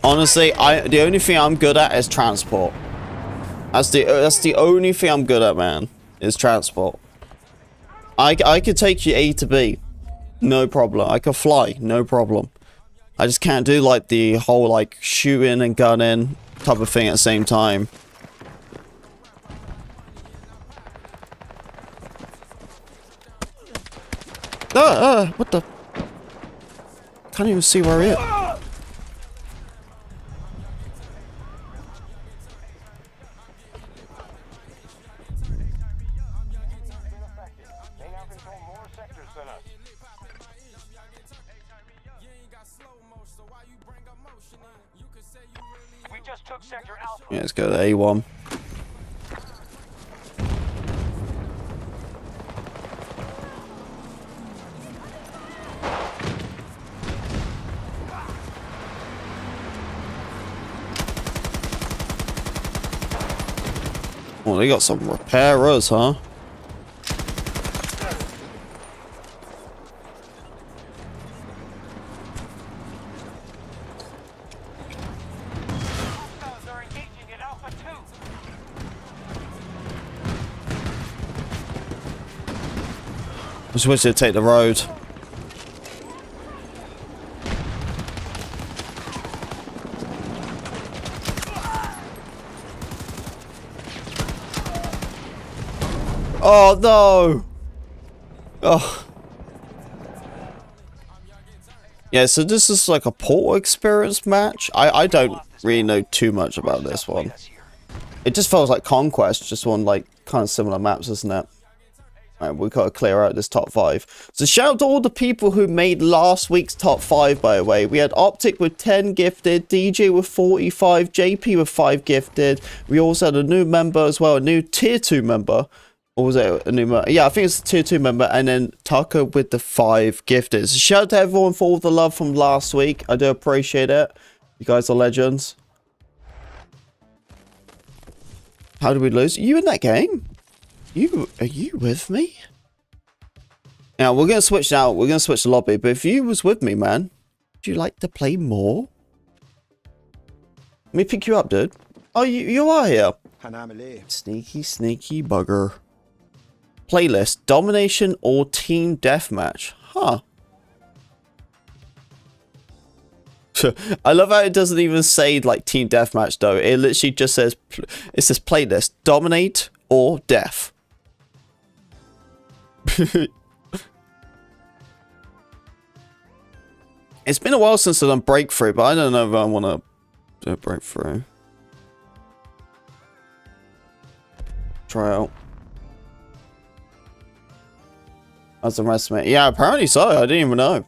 Honestly, the only thing I'm good at is transport. That's the only thing I'm good at, man. Is transport. I could take you A to B, no problem. I could fly, no problem. I just can't do like the whole like shooting and gunning type of thing at the same time. What the? Can't even see where he is. They now control more sectors than us. We just took Sector Alpha. Yeah, let's go to A1. Oh, they got some repairers, huh? Hostiles are engaging at Alpha 2. I just wish they'd take the road. Oh no! Oh. Yeah, so this is like a portal experience match. I don't really know too much about this one. It just feels like Conquest, just one like kind of similar maps, isn't it? Alright, we've got to clear out this top 5. So shout out to all the people who made last week's top 5, by the way. We had Optic with 10 gifted, DJ with 45, JP with 5 gifted. We also had a new member as well, a new tier 2 member. Or was it a new member? Yeah, I think it's a tier 2 member. And then Tucker with the 5 gifted. So shout out to everyone for all the love from last week. I do appreciate it. You guys are legends. How did we lose? Are you in that game? Are you with me? Now, we're going to switch now. We're going to switch the lobby. But if you was with me, man, would you like to play more? Let me pick you up, dude. Oh, you are here. Sneaky, sneaky bugger. Playlist. Domination or team deathmatch. Huh. I love how it doesn't even say, like, team deathmatch, though. It literally just says, it says playlist. Dominate or death. It's been a while since I've done breakthrough, but I don't know if I want to do a breakthrough. Try out. That's an estimate. Yeah, apparently so. I didn't even know.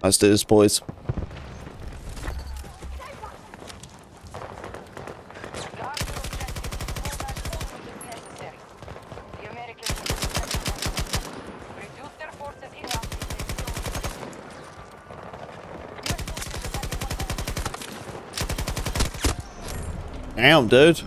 Let's do this, boys. Damn, dude.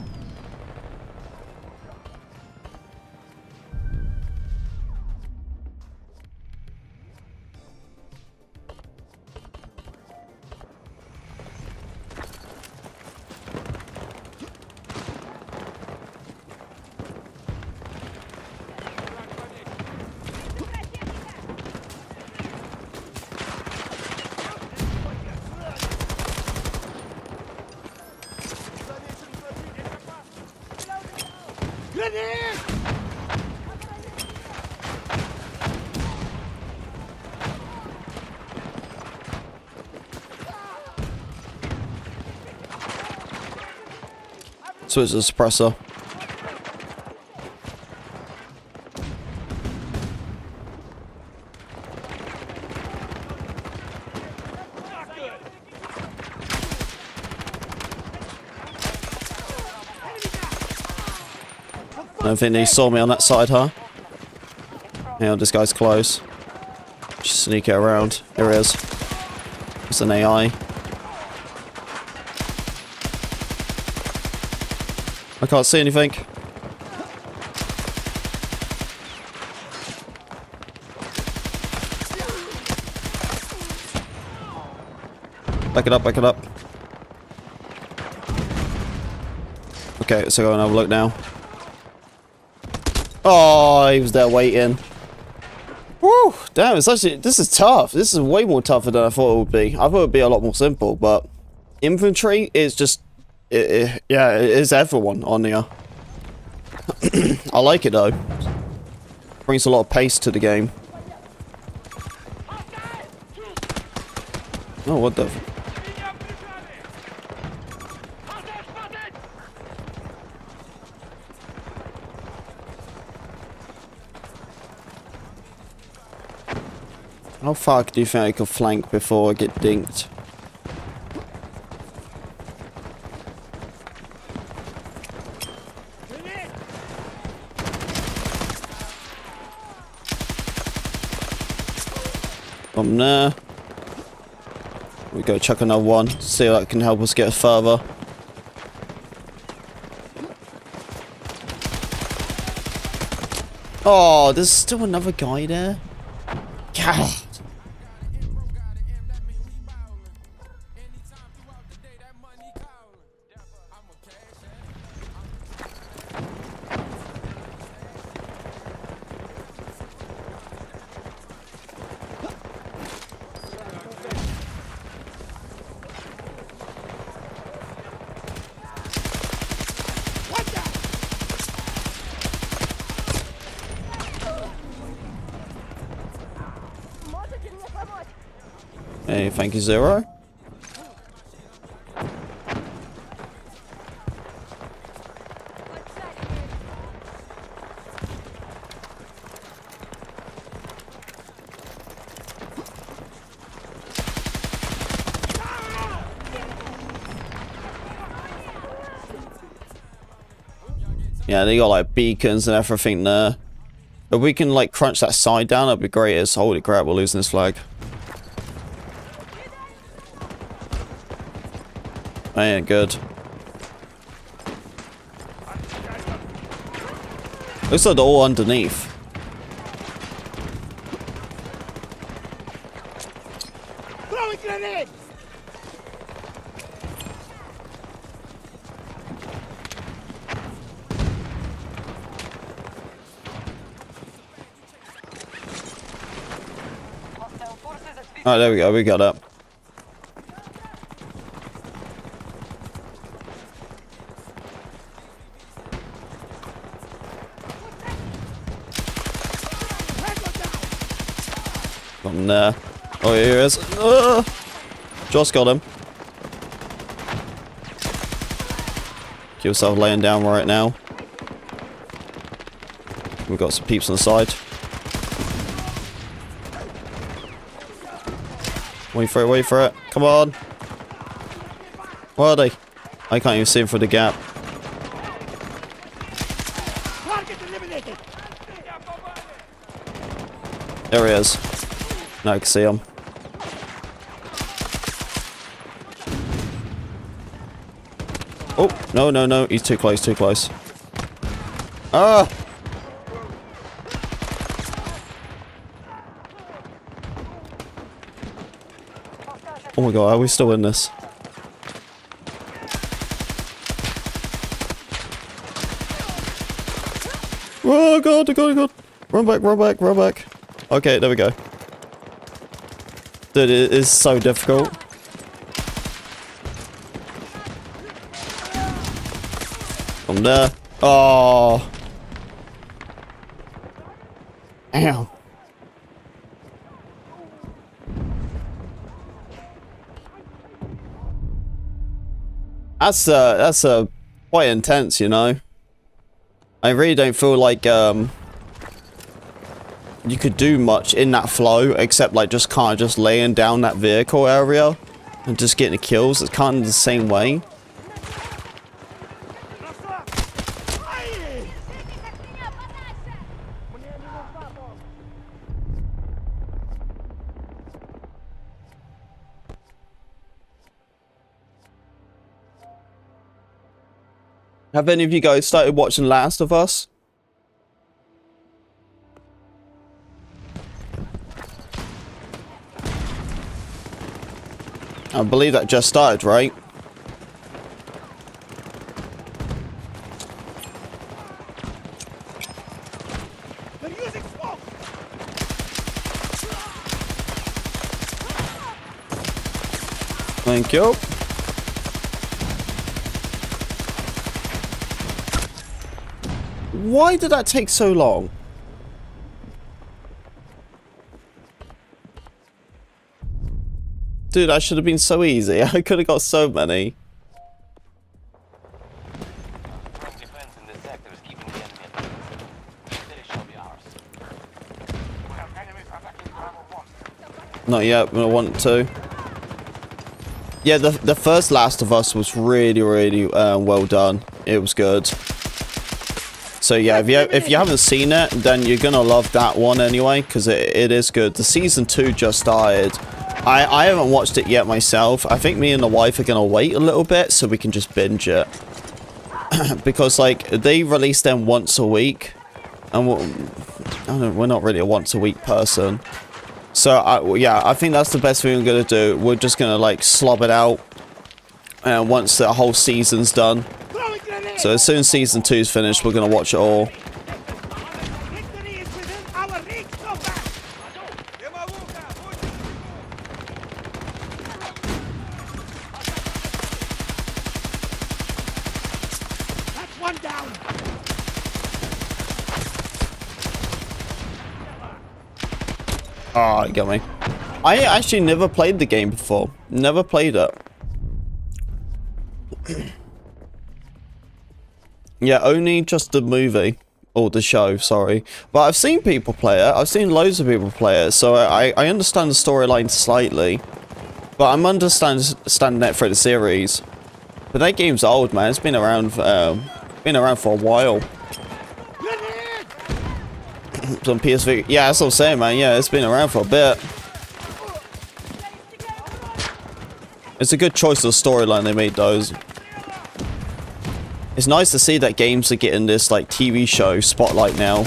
So it's a suppressor. I don't think he saw me on that side, huh? Yeah, this guy's close. Just sneak it around. Here he is. It's an AI. I can't see anything. Back it up, back it up. Okay, let's go and have a look now. Oh, he was there waiting. Woo! Damn, it's actually, this is tough. This is way more tougher than I thought it would be. I thought it would be a lot more simple, but infantry is just, yeah, it is everyone on here. I like it though. Brings a lot of pace to the game. Oh, what the? How far do you think I could flank before I get dinked? From there. We go chuck another one, see if that can help us get further. Oh, there's still another guy there. God. Hey, thank you, Zero. Yeah, they got like beacons and everything there. If we can like crunch that side down, that'd be great. It's holy crap, we're losing this flag. That ain't good. Looks like they're all underneath. Throwing grenade! Alright, there we go, we got up. From there. Oh, here he is. Joss got him. Keep yourself laying down right now. We've got some peeps on the side. Wait for it, wait for it. Come on. Where are they? I can't even see him through the gap. There he is. Now I can see him. Oh, no, no, no. He's too close, too close. Ah! Oh my god, are we still in this? Oh god, oh god, oh god. Run back, run back, run back. Okay, there we go. Dude, it is so difficult. From there. Oh. Ow. That's quite intense, you know. I really don't feel like you could do much in that flow except like just kind of just laying down that vehicle area and just getting the kills. It's kind of the same way. Have any of you guys started watching Last of Us? I believe that just started, right? They're using smoke. Thank you. Why did that take so long? Dude, that should have been so easy. I could have got so many. Defense in this sector is keeping the enemy at bay. They shall be ours. We have enemies attacking Bravo 1. Not yet, but I want to. Yeah, the first Last of Us was really well done. It was good. So yeah, if you haven't seen it, then you're gonna love that one anyway, because it is good. The season 2 just started. I haven't watched it yet myself. I think me and the wife are gonna wait a little bit so we can just binge it. Because like they release them once a week, and we're not really a once a week person. So yeah, I think that's the best thing we're gonna do. We're just gonna like slob it out, and once the whole season's done. So as soon as season 2 is finished, we're gonna watch it all. Victory is within our reach. Go back. That's one down. Ah, you got me. I actually never played the game before. Never played it. Yeah, only just the movie. Or the show, sorry. But I've seen people play it. I've seen loads of people play it. So I understand the storyline slightly. But I'm understanding it through the series. But that game's old, man. It's been around for a while. It's on PSV. Yeah, that's what I'm saying, man. Yeah, it's been around for a bit. It's a good choice of storyline they made, those. It's nice to see that games are getting this like TV show spotlight now.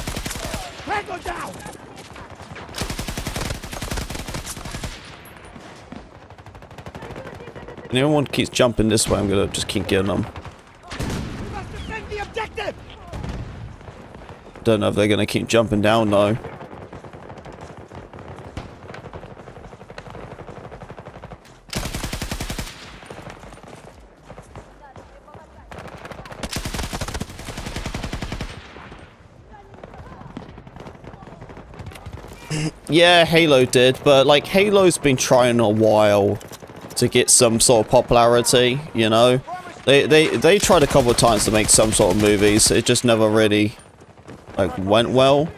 And everyone keeps jumping this way, I'm gonna just keep getting them. Don't know if they're gonna keep jumping down though. Yeah, Halo did, but like Halo's been trying a while to get some sort of popularity, you know? They tried a couple of times to make some sort of movies. It just never really like went well.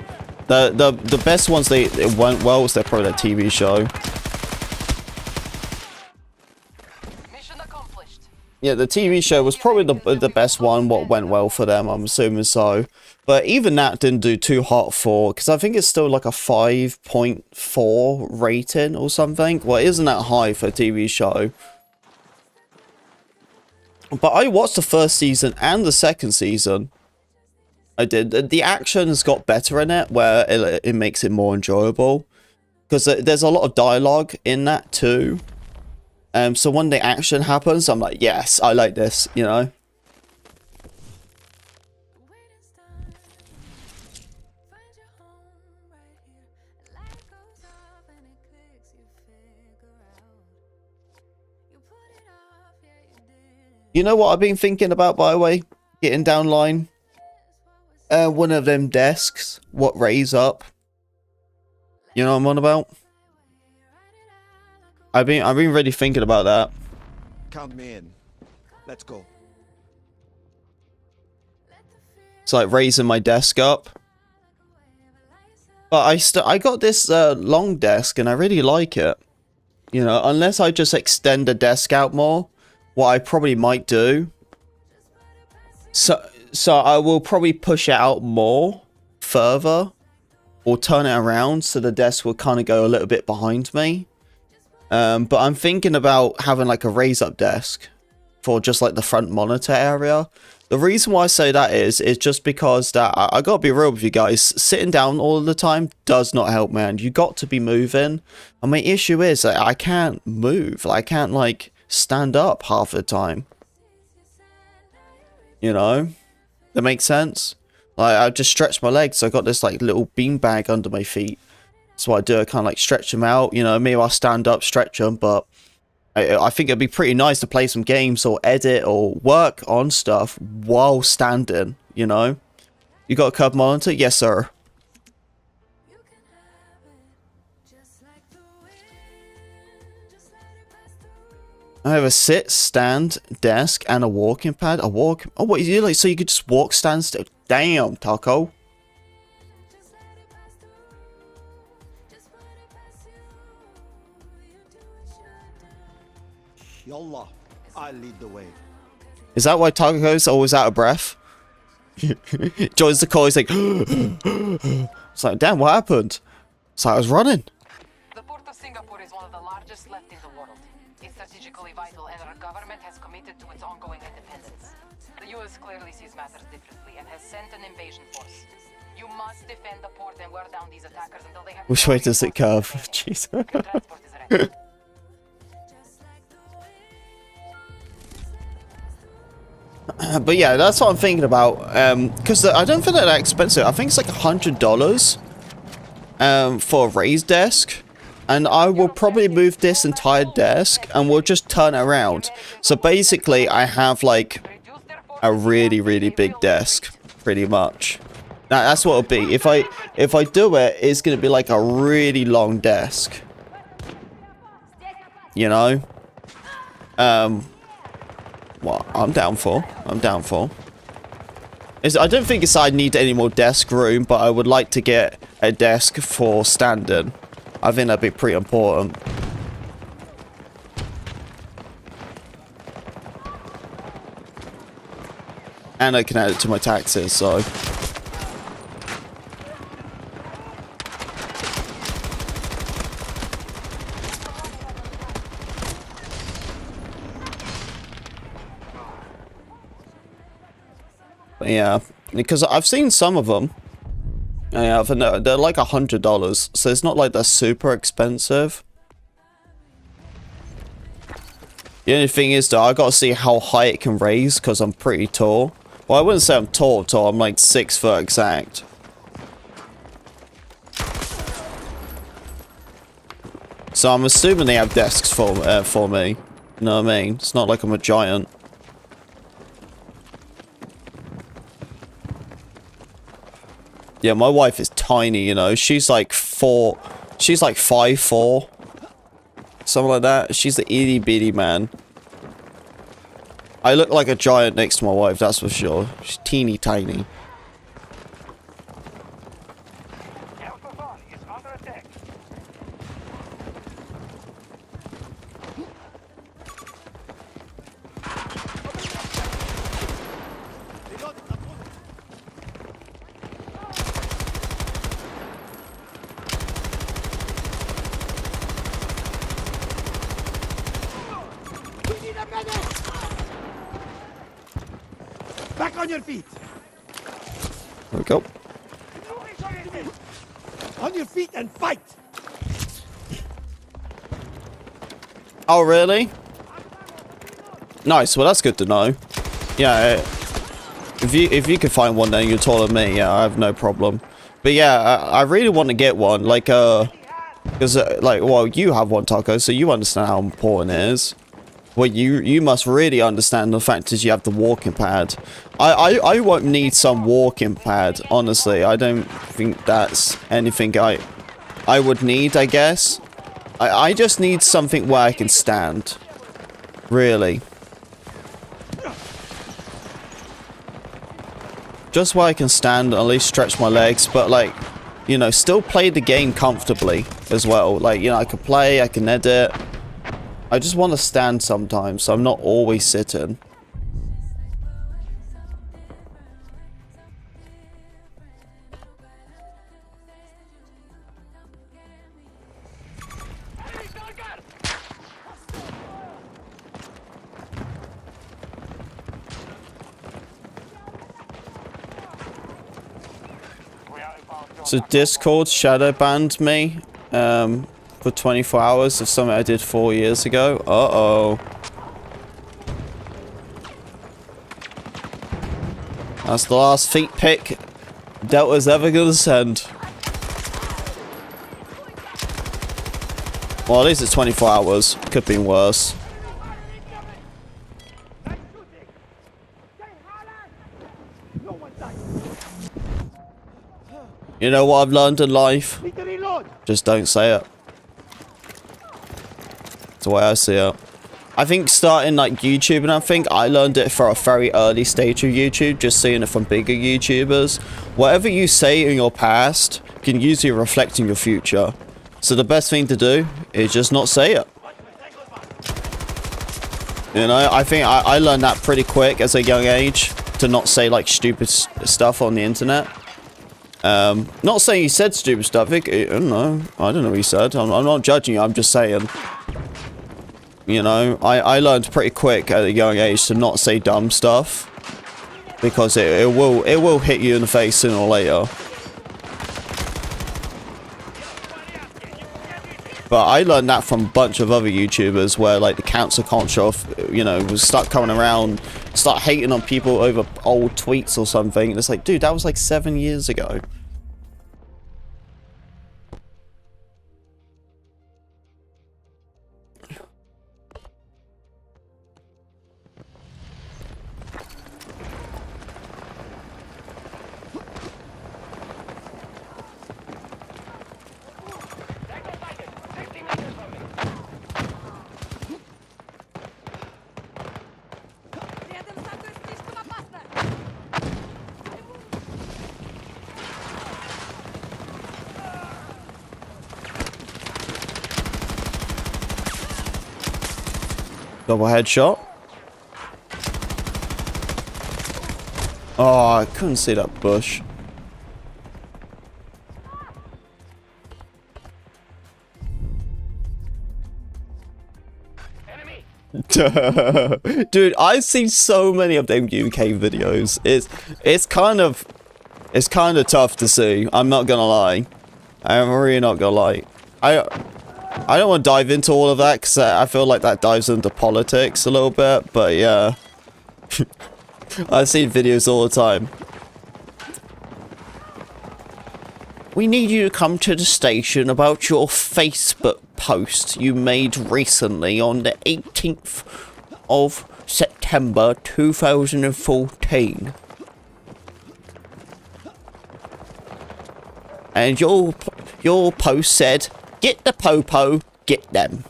The best ones it went well was probably that TV show. Mission accomplished. Yeah, the TV show was probably the best one, what went well for them, I'm assuming so. But even that didn't do too hot for, because I think it's still like a 5.4 rating or something. Well, it isn't that high for a TV show. But I watched the first season and the second season. I did. The action has got better in it, where it makes it more enjoyable. Because there's a lot of dialogue in that too. So when the action happens, I'm like, yes, I like this, you know? You know what I've been thinking about, by the way? Getting down line. One of them desks, what raise up. You know what I'm on about? I've been really thinking about that. Count me in. Let's go. It's like raising my desk up. But I got this long desk and I really like it. You know, unless I just extend the desk out more, what I probably might do. So I will probably push it out more further or turn it around so the desk will kind of go a little bit behind me. But I'm thinking about having like a raise up desk for just like the front monitor area. The reason why I say that is just because that I gotta be real with you guys. Sitting down all the time does not help, man. You got to be moving. And my issue is that I can't move. I can't like stand up half the time. You know? That makes sense? Like I just stretch my legs. So I got this like little bean bag under my feet. That's what I do. I kind of like stretch them out. You know, maybe I'll stand up, stretch them, but I think it'd be pretty nice to play some games or edit or work on stuff while standing, you know? You got a curved monitor? Yes, sir. I have a sit, stand, desk, and a walking pad. A walk... Oh, what, you like, so you could just walk, stand still? Damn, Taco. Yallah, I'll lead the way. Is that why Taco's always out of breath? Joins the call, he's like... It's like, damn, what happened? It's like, I was running. The port of Singapore is one of the largest left in the world. It's strategically vital and our government has committed to its ongoing independence. The US clearly sees matters differently and has sent an invasion force. You must defend the port and wear down these attackers until they have... Which way does it curve? Jeez. Your transport is ready. But yeah, that's what I'm thinking about. Because I don't think they're that expensive. I think it's like $100 for a raised desk. And I will probably move this entire desk and we'll just turn it around. So basically, I have like a really, really big desk, pretty much. Now, that's what it'll be. If I do it, it's going to be like a really long desk. You know? What I'm down for. I don't think I need any more desk room, but I would like to get a desk for standing. I think that'd be pretty important. And I can add it to my taxes, so... Yeah, because I've seen some of them. Yeah, they're like $100, so it's not like they're super expensive. The only thing is, though, I gotta see how high it can raise, because I'm pretty tall. Well, I wouldn't say I'm tall, I'm like 6 foot exact. So I'm assuming they have desks for me. You know what I mean? It's not like I'm a giant. Yeah, my wife is tiny, you know. She's like 4. She's like 5'4". Something like that. She's the itty bitty man. I look like a giant next to my wife, that's for sure. She's teeny tiny. Alpha One is under attack. We need a medic! Back on your feet! There we go. On your feet and fight! Oh, really? Nice, well that's good to know. Yeah, if you could find one then you're taller than me, yeah, I have no problem. But yeah, I really want to get one, like, because, like, well, you have one, Taco, so you understand how important it is. Well, you must really understand the fact that you have the walking pad. I won't need some walking pad, honestly. I don't think that's anything I I would need, I guess. I just need something where I can stand. Really. Just where I can stand and at least stretch my legs, but like, you know, still play the game comfortably as well. Like, you know, I can play, I can edit. I just want to stand sometimes, so I'm not always sitting. So Discord shadow banned me for 24 hours of something I did 4 years ago. Uh-oh. That's the last feet pick Delta's ever gonna send. Well, at least it's 24 hours. Could have been worse. You know what I've learned in life? Just don't say it. That's the way I see it. I think starting like YouTube and everything, I learned it for a very early stage of YouTube, just seeing it from bigger YouTubers. Whatever you say in your past can usually reflect in your future. So the best thing to do is just not say it. You know, I think I learned that pretty quick as a young age, to not say like stupid stuff on the internet. Not saying he said stupid stuff. I don't know what he said. I'm not judging you. I'm just saying. You know, I learned pretty quick at a young age to not say dumb stuff, because it will hit you in the face sooner or later. But I learned that from a bunch of other YouTubers where like the cancel culture, you know, will start coming around, start hating on people over old tweets or something. And it's like, dude, that was like 7 years ago. Double headshot. Oh, I couldn't see that bush. Dude, I've seen so many of them UK videos. It's kind of tough to see. I'm not gonna lie. I'm really not gonna lie. I don't want to dive into all of that because I feel like that dives into politics a little bit, but yeah. I've seen videos all the time. We need you to come to the station about your Facebook post you made recently on the 18th of September 2014. And your post said, "Get the popo, get them."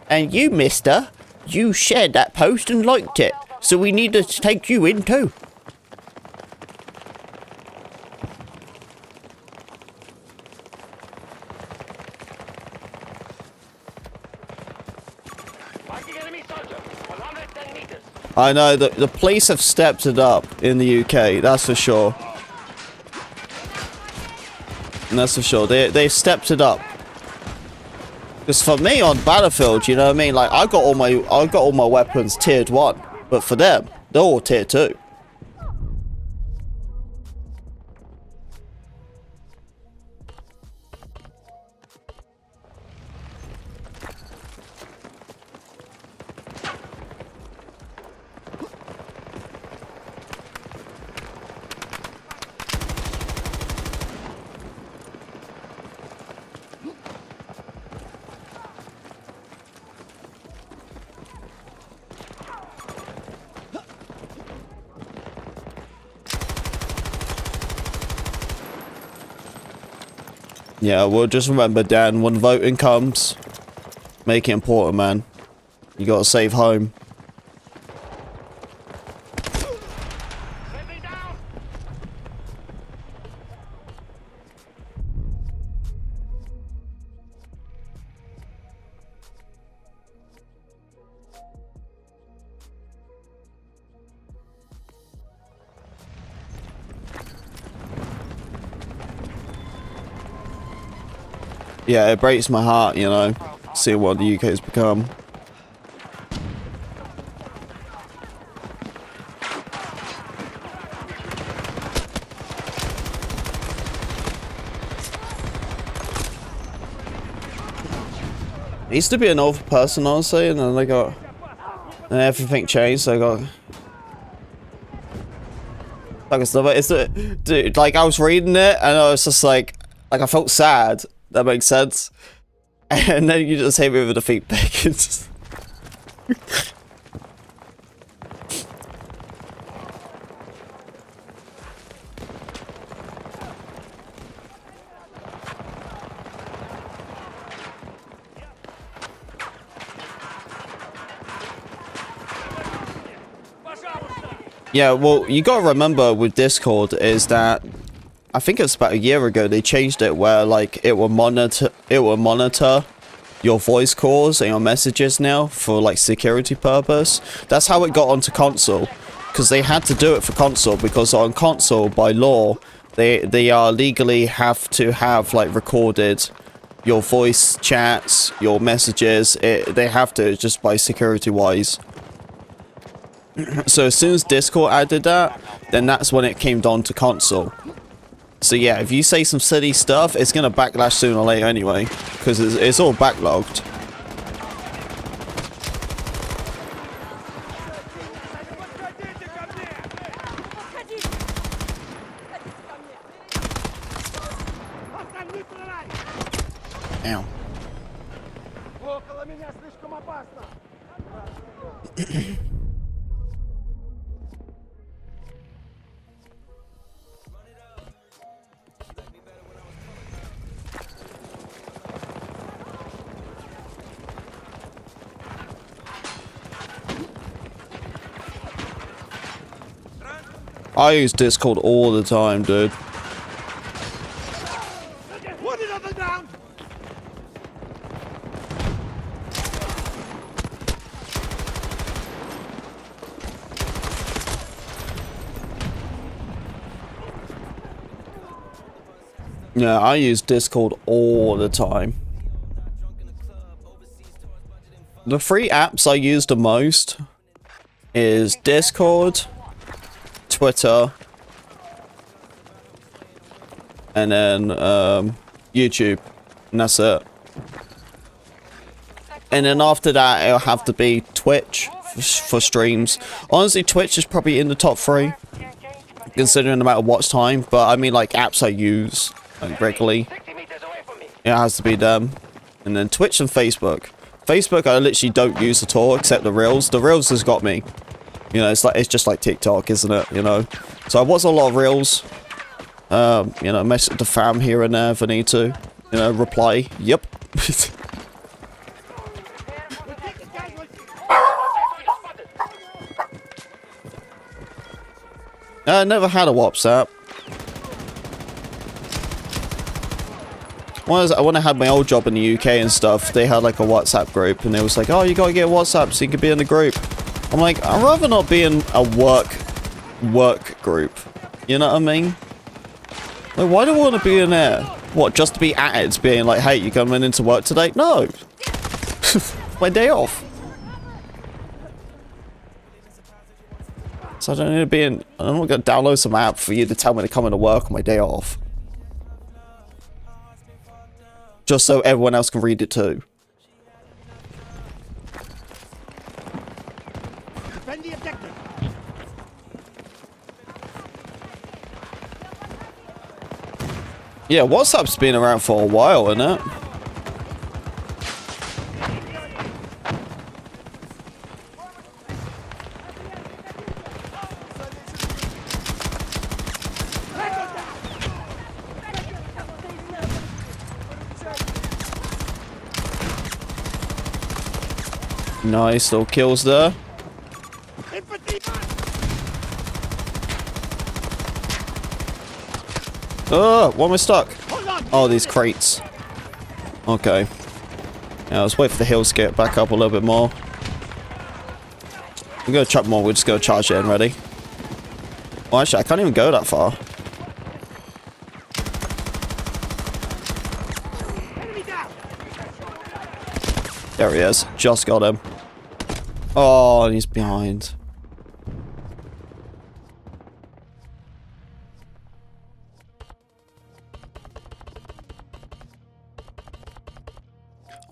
And you, mister, you shared that post and liked it, so we need to take you in too. I know that the police have stepped it up in the UK, that's for sure. And that's for sure. They've stepped it up. Because for me on Battlefield, you know what I mean? Like I got all my weapons tiered 1, but for them, they're all tier 2. Yeah, well, just remember, Dan, when voting comes, make it important, man. You gotta save home. Yeah, it breaks my heart, you know, see what the UK has become. I used to be an awful person, honestly, and then and everything changed, so I got... Like, dude, like, I was reading it, and I was just like I felt sad. That makes sense. And then you just hit me with the feet pick. It's just... Yeah, well, you gotta remember with Discord is that I think it's about a year ago they changed it where like it will monitor your voice calls and your messages now for like security purpose. That's how it got onto console, because they had to do it for console because on console by law they are legally have to have like recorded your voice chats, your messages. They have to just by security wise. So as soon as Discord added that, then that's when it came down to console. So yeah, if you say some silly stuff, it's gonna backlash sooner or later anyway, because it's all backlogged. Ow. I use Discord all the time, dude. Put it on the ground. Yeah, I use Discord all the time. The three apps I use the most is Discord, Twitter, and then YouTube, and that's it. And then after that it'll have to be Twitch for streams. Honestly, Twitch is probably in the top 3 considering the amount of watch time, but I mean like apps I use like regularly, it has to be them. And then Twitch and Facebook. Facebook I literally don't use at all except the Reels. The Reels has got me. You know, it's just like TikTok, isn't it? You know, so I watch a lot of Reels. You know, message the fam here and there if I need to. You know, reply. Yep. I never had a WhatsApp. When I had my old job in the UK and stuff, they had like a WhatsApp group, and it was like, oh, you gotta get a WhatsApp so you can be in the group. I'm like, I'd rather not be in a work group. You know what I mean? Like, why do I want to be in there? What, just to be at it, being like, hey, you coming into work today? No. My day off. So I don't need to be in, I'm not gonna download some app for you to tell me to come into work on my day off. Just so everyone else can read it too. Defend the objective. Yeah, WhatsApp's been around for a while, isn't it? Nice little kills there. Infantry! Oh, why am I stuck? Hold on! Oh, these crates. Okay. Yeah, let's wait for the hills to get back up a little bit more. We're gonna chuck more, we're just gonna charge it in, ready? Well, actually, I can't even go that far. Enemy down! There he is. Just got him. Oh, and he's behind.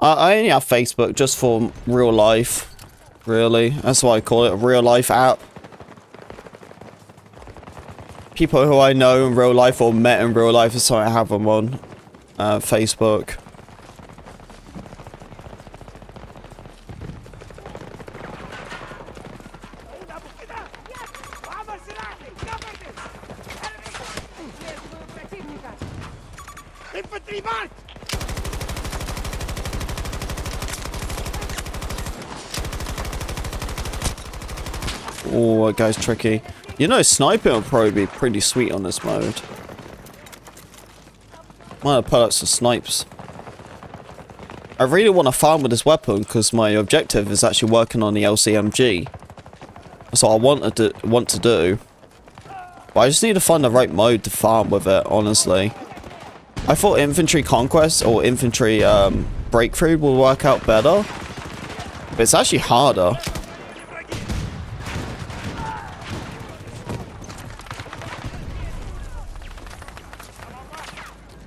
I only have Facebook just for real life. Really. That's why I call it a real life app. People who I know in real life or met in real life is why I have them on Facebook. Infantry march! Oh, that guy's tricky. You know, sniping will probably be pretty sweet on this mode. Might have put out some snipes. I really want to farm with this weapon because my objective is actually working on the LCMG. That's what I want to do. But I just need to find the right mode to farm with it, honestly. I thought infantry conquest or infantry breakthrough will work out better. But it's actually harder.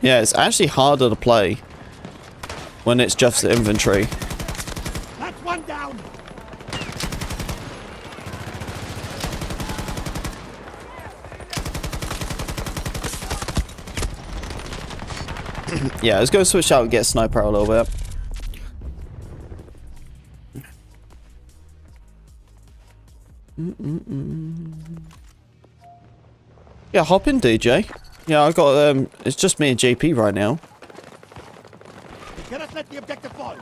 Yeah, it's actually harder to play when it's just the infantry. That's one down! Yeah, let's go switch out and get a sniper out a little bit. Yeah, hop in, DJ. Yeah, I got it's just me and JP right now. We cannot let the objective fall!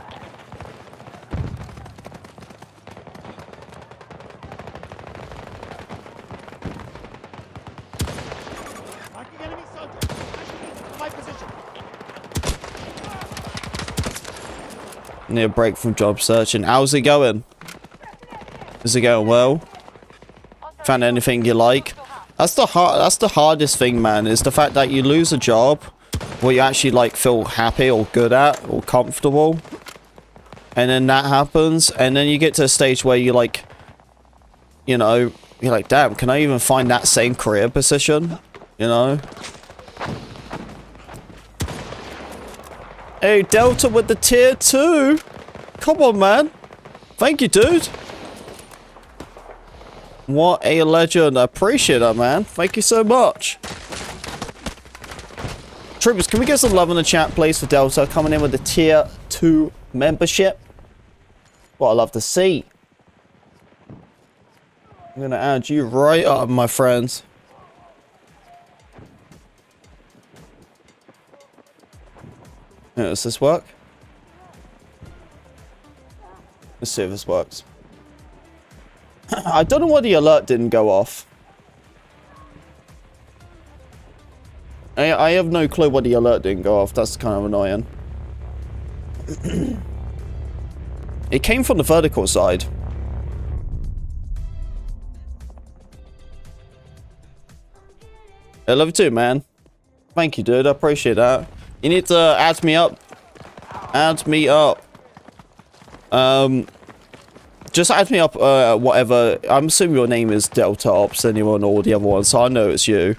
Marking enemy soldiers! My position! Need a break from job searching. How's it going? Is it going well? Found anything you like? That's the hardest thing, man, is the fact that you lose a job where you actually like feel happy or good at or comfortable. And then that happens, and then you get to a stage where you like, you know, you're like, damn, can I even find that same career position? You know? Hey, Delta with the tier 2. Come on, man. Thank you, dude. What a legend. I appreciate that, man. Thank you so much. Troopers, can we get some love in the chat, please, for Delta coming in with the tier 2 membership? What I love to see. I'm going to add you right up, my friends. Does this work? Let's see if this works. I don't know why the alert didn't go off. I have no clue why the alert didn't go off. That's kind of annoying. It came from the vertical side. I love you too, man. Thank you, dude. I appreciate that. You need to add me up. Add me up. Just add me up, whatever. I'm assuming your name is Delta Ops, anyone or the other one, so I know it's you.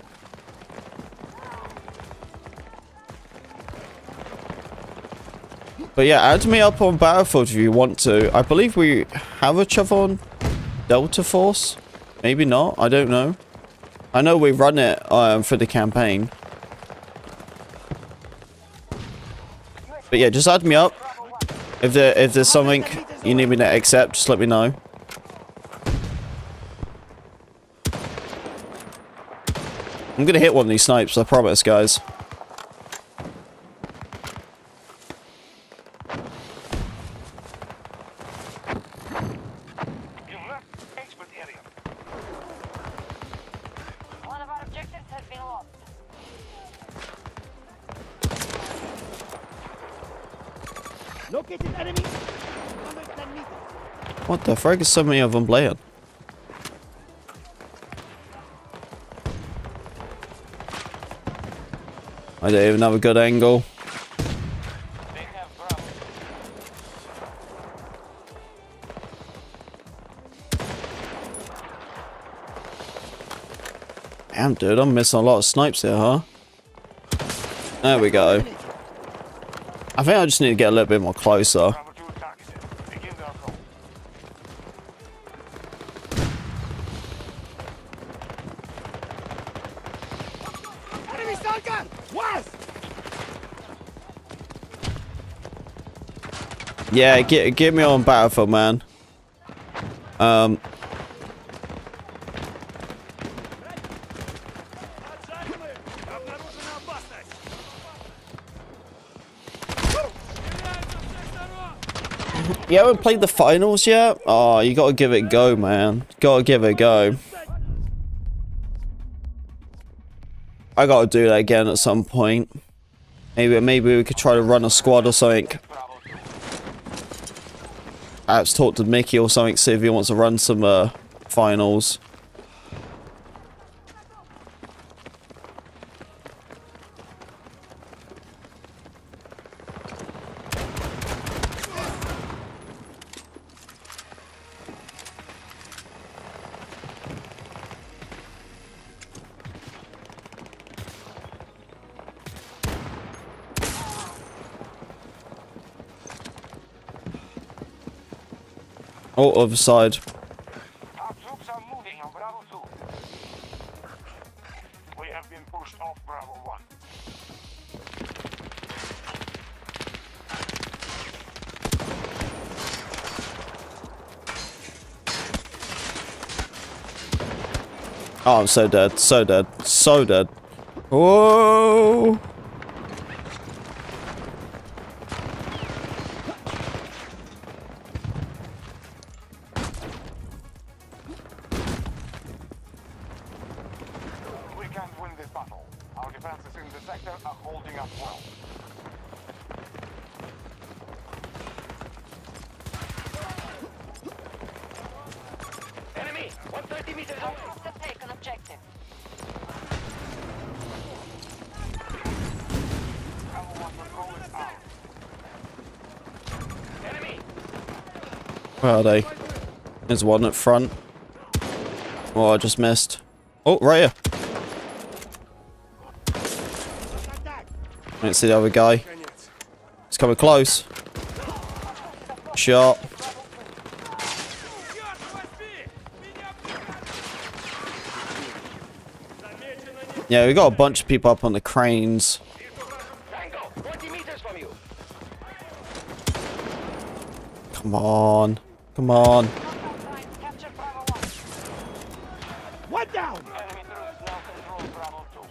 But yeah, add me up on Battlefield if you want to. I believe we have each other on Delta Force. Maybe not. I don't know. I know we run it for the campaign. But yeah, just add me up. If there's something you need me to accept, just let me know. I'm gonna hit one of these snipes, I promise, guys. Located enemy. 110 meters. What the frick is so many of them playing? I don't even have a good angle. They have Bravo. Damn, dude, I'm missing a lot of snipes here, huh? There we go. I think I just need to get a little bit more closer. Bravo 2 targeted. Begin the assault. Enemy stalker. West. Yeah, get me on Battlefield, man. You haven't played the finals yet? Oh, you gotta give it a go, man. Gotta give it a go. I gotta do that again at some point. Maybe we could try to run a squad or something. Bravo 2. Perhaps talk to Mickey or something, see if he wants to run some finals. Oh, other side. Our troops are moving on Bravo 2. We have been pushed off Bravo 1. Oh, I'm so dead. So dead. So dead. Whoa! We can't win this battle. Our defenses in the sector are holding up well. Enemy! 130 meters away! To take an objective. Bravo 1 patrol is out. Enemy! Where are they? There's one at front. Oh, I just missed. Oh, right here. I didn't see the other guy. He's coming close. Shot. Yeah, we got a bunch of people up on the cranes. Tango! 20 meters from you! Come on. Come on. Capture Bravo 1. One down. Enemy troops now control Bravo 2.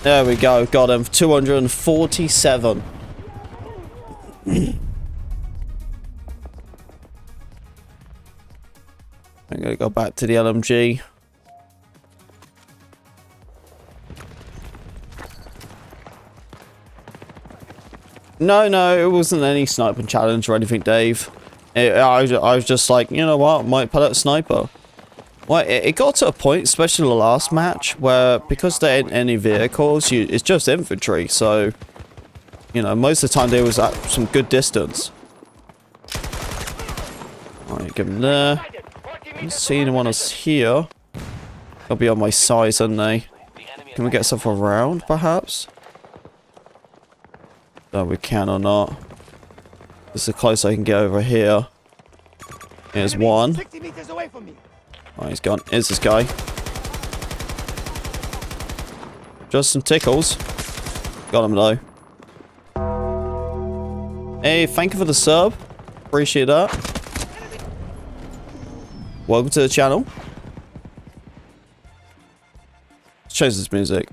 There we go. Got him. 247. I'm gonna go back to the LMG. No, it wasn't any sniping challenge or anything, Dave. I was just like, you know what, might pull out a sniper. Well, it got to a point, especially the last match, where because there ain't any vehicles, it's just infantry, so, you know, most of the time there was at some good distance. Alright, give him there. I don't see anyone else here. They'll be on my size, aren't they? Can we get stuff around, perhaps? No, we can or not. This is the closest I can get over here. Here's Enemy one. 60 meters away from me. Oh, he's gone. Here's this guy. Just some tickles. Got him though. Hey, thank you for the sub. Appreciate that. Welcome to the channel. Let's change this music.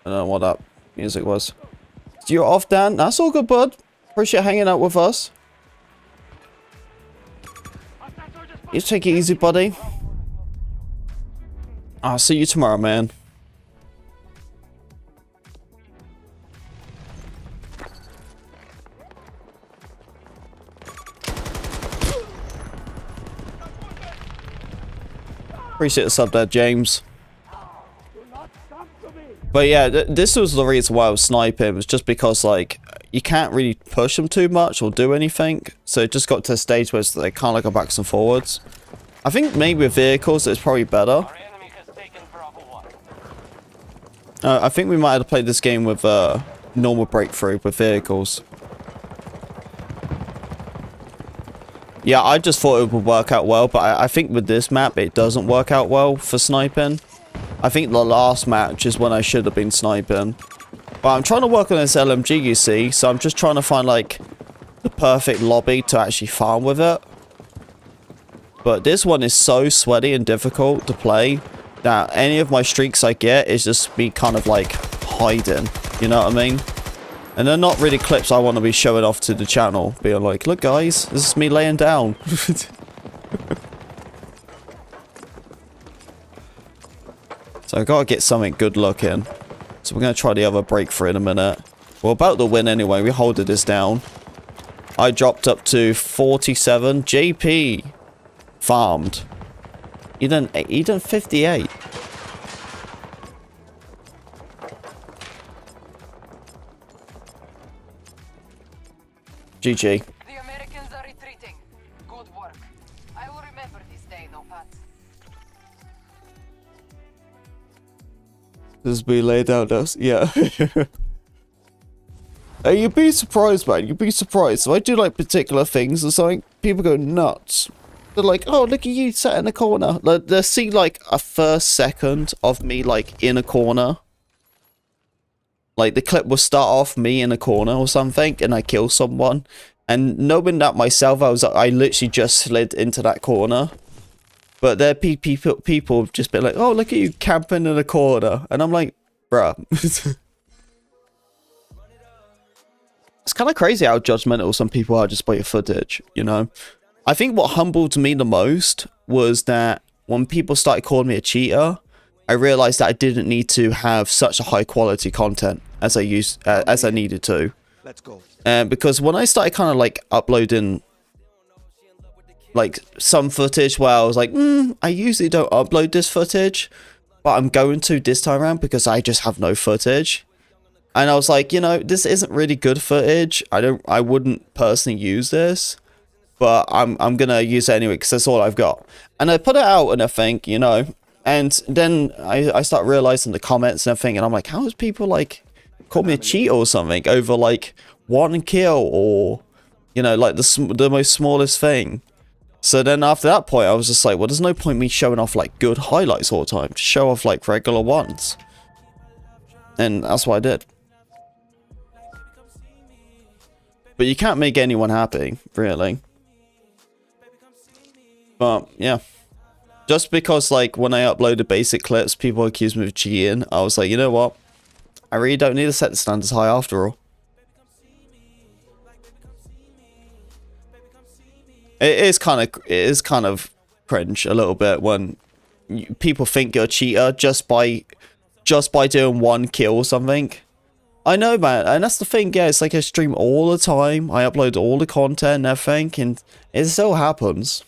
I don't know what that music was. You're off, Dan. That's all good, bud. Appreciate hanging out with us. You take it easy, buddy. I'll see you tomorrow, man. Appreciate the sub there, James. Do not come to me. But yeah, this was the reason why I was sniping. Was just because like you can't really push them too much or do anything. So it just got to a stage where they kind of like go backwards and forwards. I think maybe with vehicles it's probably better. Our enemy has taken Bravo 1. I think we might have played this game with normal breakthrough with vehicles. Yeah, I just thought it would work out well, but I think with this map it doesn't work out well for sniping. I think the last match is when I should have been sniping. But I'm trying to work on this LMG, you see, so I'm just trying to find like the perfect lobby to actually farm with it. But this one is so sweaty and difficult to play that any of my streaks I get is just me kind of like hiding, you know what I mean? And they're not really clips I want to be showing off to the channel, being like, look guys, this is me laying down. So I gotta get something good looking. So we're gonna try the other breakthrough in a minute. We're about to win anyway, we holded this down. I dropped up to 47. JP farmed. He done 58. GG. The Americans are retreating. Good work. I will remember this day, though, Pat. This be laid out us. Yeah. Hey, you'd be surprised, man. You'd be surprised. If I do like particular things or something, people go nuts. They're like, oh, look at you sat in a corner. Like, they'll see like a first second of me like in a corner. Like the clip will start off me in a corner or something and I kill someone. And knowing that myself, I literally just slid into that corner. But there people just be like, oh, look at you camping in a corner. And I'm like, bruh. It's kind of crazy how judgmental some people are just by your footage, you know? I think what humbled me the most was that when people started calling me a cheater, I realized that I didn't need to have such a high quality content as I needed to. Let's go. Because when I started kind of like uploading like some footage where I was like, I usually don't upload this footage, but I'm going to this time around because I just have no footage. And I was like, you know, this isn't really good footage. I wouldn't personally use this, but I'm gonna use it anyway because that's all I've got. And I put it out and I think, you know, and then I start realizing the comments and everything, and I'm like, how is people like call me a cheat or something over like one kill or, you know, like the most smallest thing. So then after that point, I was just like, well, there's no point me showing off like good highlights all the time. Just show off like regular ones. And that's what I did. But you can't make anyone happy, really. But yeah. Just because like when I uploaded basic clips, people accused me of cheating. I was like, you know what? I really don't need to set the standards high after all. It is kind of cringe a little bit when people think you're a cheater just by doing one kill or something. I know, man, and that's the thing. Yeah, it's like I stream all the time. I upload all the content and everything, and it still happens.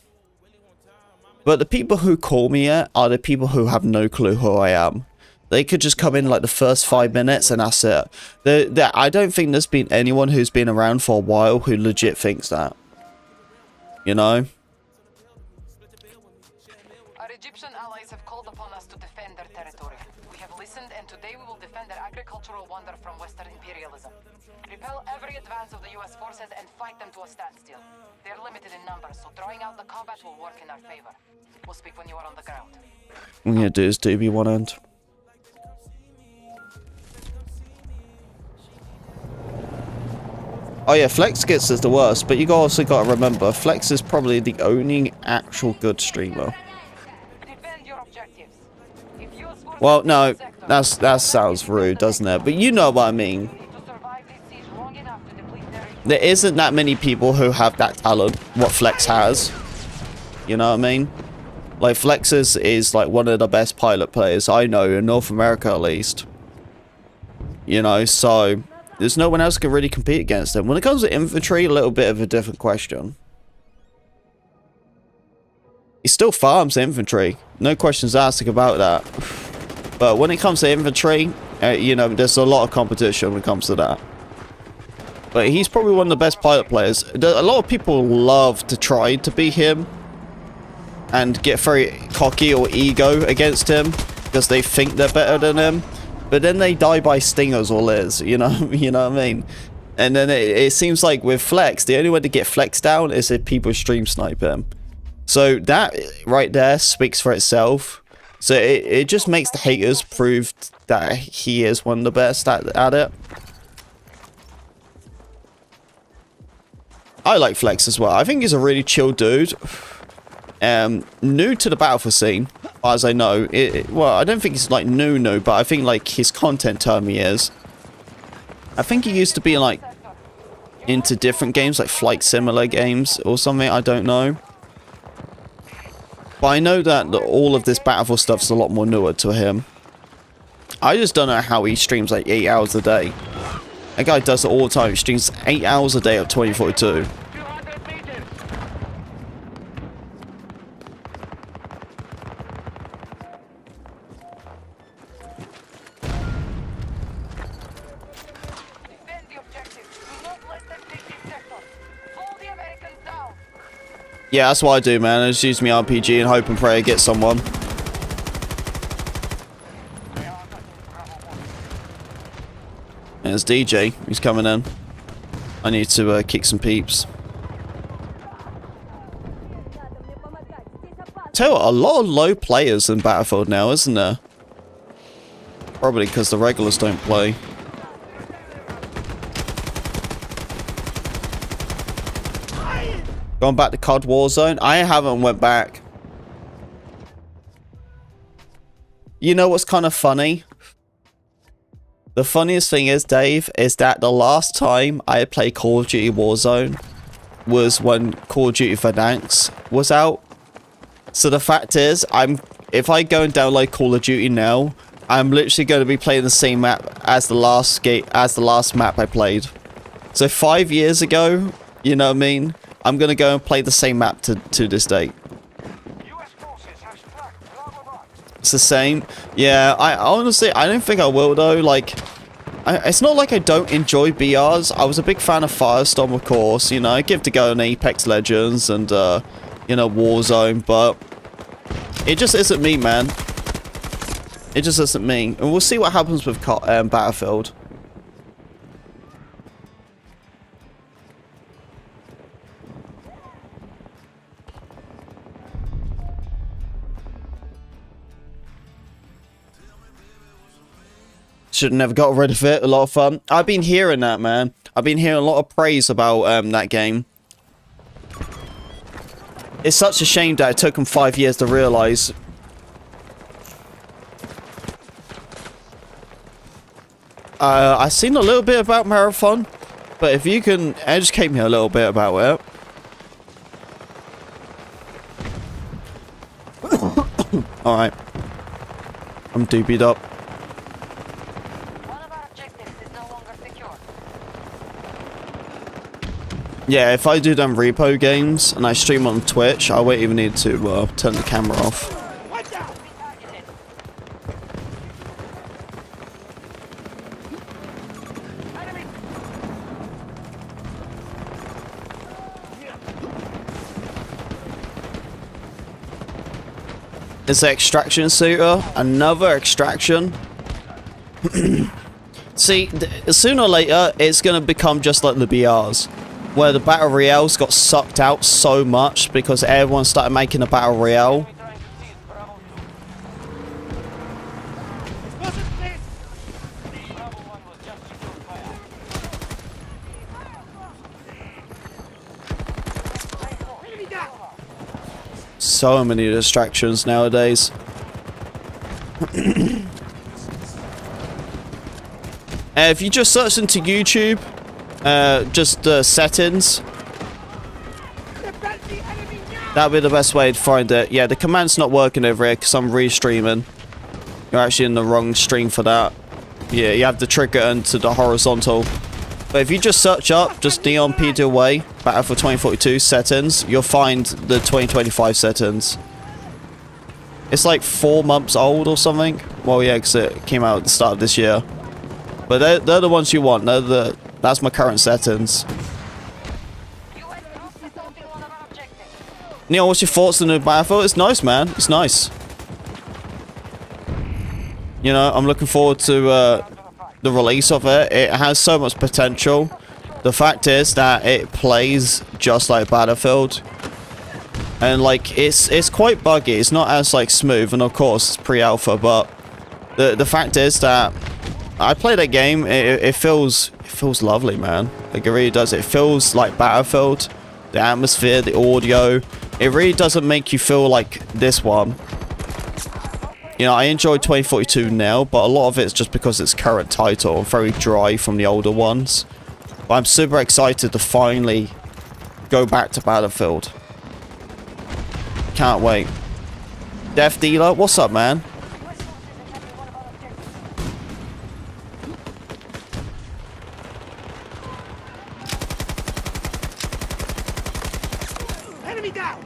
But the people who call me it are the people who have no clue who I am. They could just come in like the first 5 minutes and that's it. I don't think there's been anyone who's been around for a while who legit thinks that. You know? Our Egyptian allies have called upon us to defend their territory. We have listened, and today we will defend their agricultural wonder from Western imperialism. Repel every advance of the US forces and fight them to a standstill. They're limited in numbers, so drawing out the combat will work in our favor. We'll speak when you are on the ground. What I'm gonna do is do one end. Oh yeah, Flex gets is the worst, but you also gotta remember, Flex is probably the only actual good streamer. Defend your objectives. If US forces Well, no, sector, that sounds rude, doesn't it? But you know what I mean. need to survive this siege long enough to deplete their There isn't that many people who have that talent, what Flex has. You know what I mean? Like, Flex is like one of the best pilot players I know, in North America at least. You know, so there's no one else who can really compete against him. When it comes to infantry, a little bit of a different question. he still farms infantry. No questions asked about that. But when it comes to infantry, you know, there's a lot of competition when it comes to that. But he's probably one of the best pilot players. A lot of people love to try to beat him and get very cocky or ego against him because they think they're better than him. But then they die by stingers or Liz, you know, you know what I mean? And then it seems like with Flex, the only way to get Flex down is if people stream snipe him. So that right there speaks for itself. So it just makes the haters prove that he is one of the best at it. I like Flex as well. I think he's a really chill dude. New to the Battlefield scene, as I know. Well, I don't think he's like new, but I think like his content term he is. I think he used to be like into different games, like flight simulator games or something. I don't know. But I know that all of this Battlefield stuff is a lot more newer to him. I just don't know how he streams like 8 hours a day. That guy does it all the time. He streams 8 hours a day of 2042. 200 meters. Defend the objective. Do not let them take this sector. Slow the Americans down. Yeah, that's what I do, man. I just use my RPG and hope and pray I get someone. There's DJ. He's coming in. I need to kick some peeps. Tell you what, a lot of low players in Battlefield now, isn't there? Probably because the regulars don't play. Going back to COD Warzone? I haven't went back. You know what's kind of funny? The funniest thing is, Dave, is that the last time I played Call of Duty Warzone was when Call of Duty Feynix was out. So the fact is, if I go and download Call of Duty now, I'm literally going to be playing the same map as the last map I played. So 5 years ago, you know what I mean? I'm going to go and play the same map to this date. US forces have struck Bravo 1. It's the same. Yeah, I honestly, I don't think I will though. Like, it's not like I don't enjoy BRs. I was a big fan of Firestorm, of course. You know, I give it a go in Apex Legends and, you know, Warzone, but it just isn't me, man. It just isn't me. And we'll see what happens with Battlefield. Should have never got rid of it. A lot of fun. I've been hearing that, man. I've been hearing a lot of praise about that game. It's such a shame that it took them 5 years to realise. I've seen a little bit about Marathon, but if you can educate me a little bit about it. Alright. I'm doobied up. Yeah, if I do them repo games and I stream on Twitch, I won't even need to turn the camera off. It's the extraction suitor, another extraction. See, sooner or later, it's going to become just like the BRs. Where the Battle Royales got sucked out so much because everyone started making a Battle Royale. So many distractions nowadays. If you just search into YouTube, just settings, that'd be the best way to find it. Yeah, the command's not working over here because I'm restreaming. You're actually in the wrong stream for that. Yeah, you have to trigger it into the horizontal. But if you just search up just Neon PWA Battlefield 2042 settings, you'll find the 2025 settings. It's like 4 months old or something. Well, yeah, because it came out at the start of this year. But they're the ones you want. That's my current settings. Neil, what's your thoughts on the Battlefield? It's nice, man. It's nice. You know, I'm looking forward to the release of it. It has so much potential. The fact is that it plays just like Battlefield. And like it's quite buggy. It's not as like smooth, and of course it's pre-alpha, but the fact is that I play that game, it feels lovely, man. Like it really does. It feels like Battlefield. The atmosphere, the audio. It really doesn't make you feel like this one. You know, I enjoy 2042 now, but a lot of it's just because it's current title. I'm very dry from the older ones. But I'm super excited to finally go back to Battlefield. Can't wait. Death Dealer, what's up, man? Enemy down!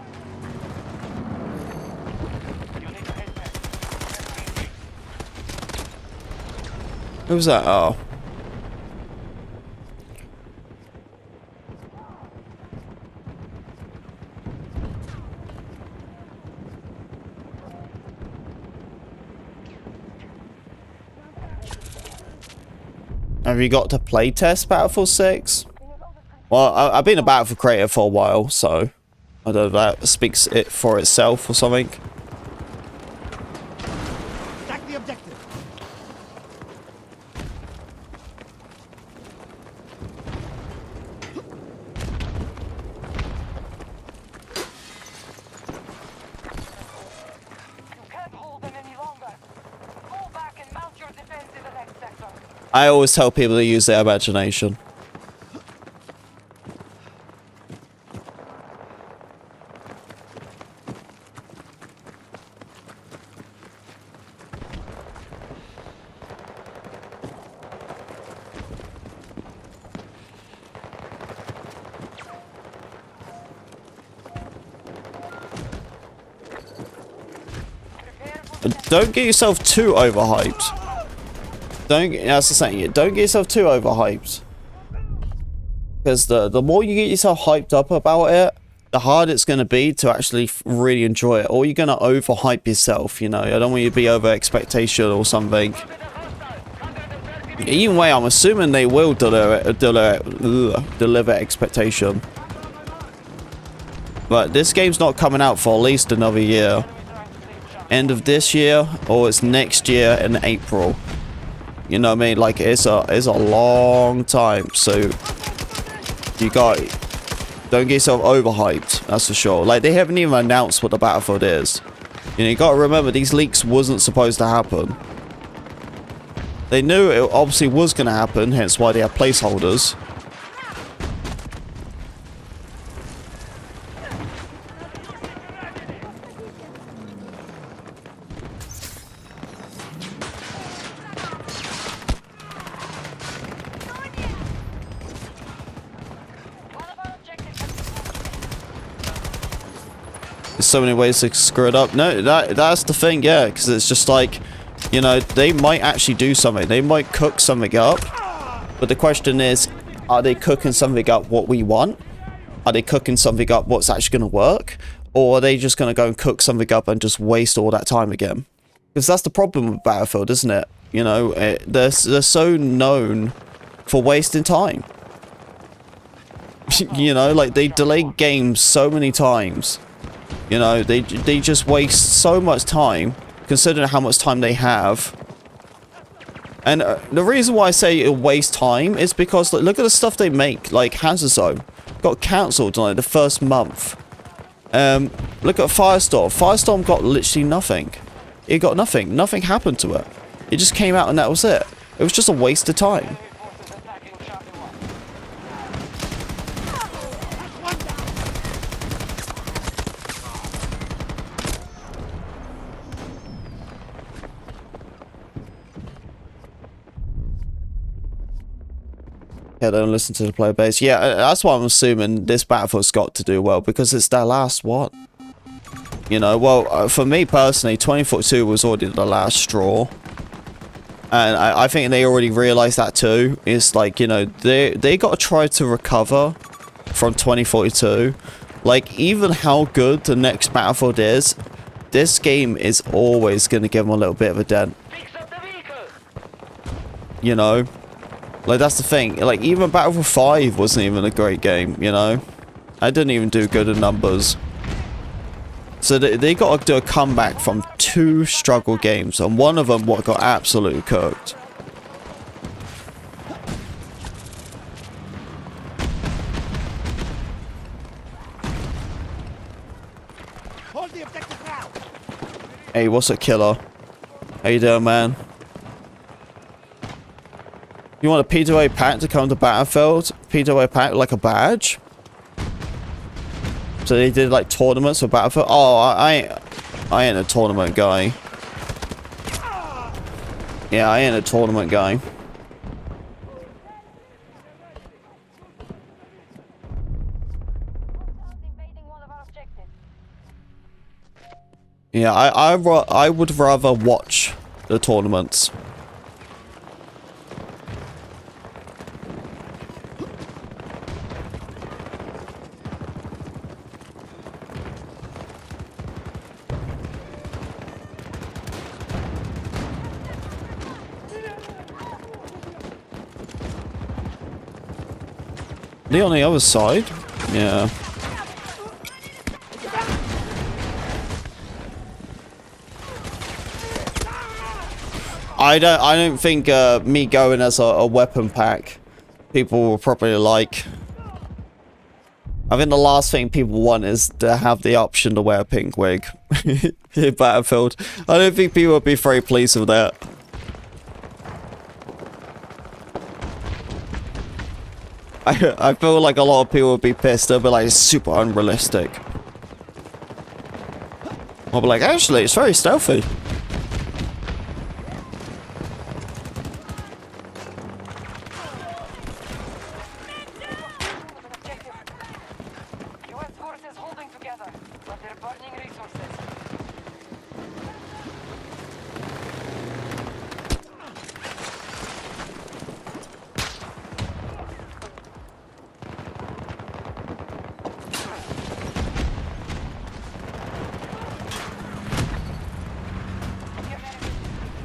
Who's that? Oh. Have you got to playtest Battlefield 6? Well, I've been a Battlefield creator for a while, so I don't know if that speaks it for itself or something. Attack the objective. You can't hold them any longer. Pull back and mount your defense in the next sector. I always tell people to use their imagination. Don't get yourself too overhyped. That's the saying. Don't get yourself too overhyped. Because the more you get yourself hyped up about it, the harder it's going to be to actually really enjoy it. Or you're going to overhype yourself, you know. I don't want you to be over expectation or something. Either way, I'm assuming they will deliver expectation. But this game's not coming out for at least another year. End of this year, or it's next year in April. You know what I mean? Like it's a long time. So don't get yourself overhyped. That's for sure. Like they haven't even announced what the Battlefield is. You know, you got to remember these leaks wasn't supposed to happen. They knew it obviously was going to happen, hence why they have placeholders. There's so many ways to screw it up. No, that's the thing, yeah, because it's just like, you know, they might actually do something. They might cook something up, but the question is, are they cooking something up what we want? Are they cooking something up what's actually going to work? Or are they just going to go and cook something up and just waste all that time again? Because that's the problem with Battlefield, isn't it? You know, they're so known for wasting time. You know, like they delay games so many times. You know, they just waste so much time, considering how much time they have. And the reason why I say it'll waste time is because look at the stuff they make, like Hazard Zone. Got cancelled in like the first month. Look at Firestorm. Firestorm got literally nothing. It got nothing. Nothing happened to it. It just came out and that was it. It was just a waste of time. Yeah, don't listen to the player base. Yeah, that's why I'm assuming this Battlefield's got to do well, because it's their last, what? You know, well, for me personally, 2042 was already the last straw. And I think they already realized that too. It's like, you know, they got to try to recover from 2042. Like, even how good the next Battlefield is, this game is always going to give them a little bit of a dent. You know? Like, that's the thing. Like, even Battlefield 5 wasn't even a great game, you know? I didn't even do good in numbers. So they got to do a comeback from 2 struggle games, and one of them what got absolutely cooked. Hold the objective now. Hey, what's up, killer? How you doing, man? You want a PWA pack to come to Battlefield? PWA pack like a badge? So they did like tournaments for Battlefield? Oh, I ain't a tournament guy. Yeah, I ain't a tournament guy. Yeah, I would rather watch the tournaments. They on the other side? Yeah. I don't think me going as a weapon pack people will probably like. I think the last thing people want is to have the option to wear a pink wig in Battlefield. I don't think people would be very pleased with that. I feel like a lot of people would be pissed. They'll be like, it's super unrealistic. I'll be like, actually, it's very stealthy. US forces holding together, but they're burning resources.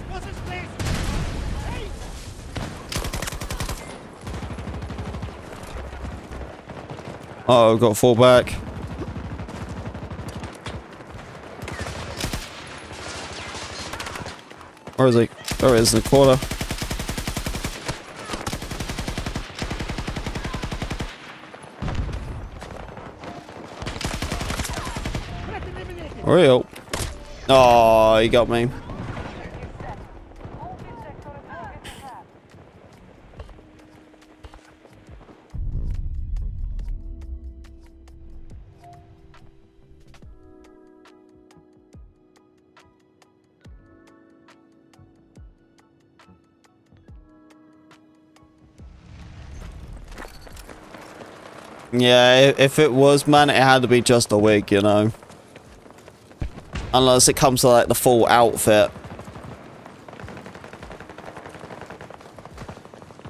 Forces, please. Hey! Oh, got to fall back. Where is he? There he is in the corner. Threat eliminated. Real. Oh, he got me. Yeah, if it was, man, it had to be just a wig, you know. Unless it comes to, like, the full outfit.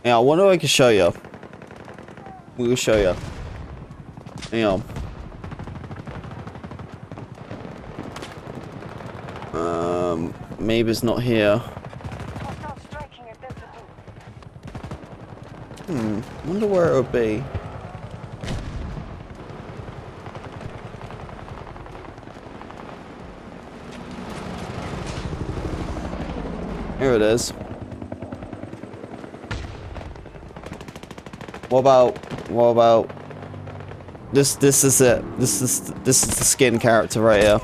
Yeah, I wonder if I can show you. We'll show you. Hang on. Maybe it's not here. Wonder where it would be. Here it is. What about this is it. This is the skin character right here.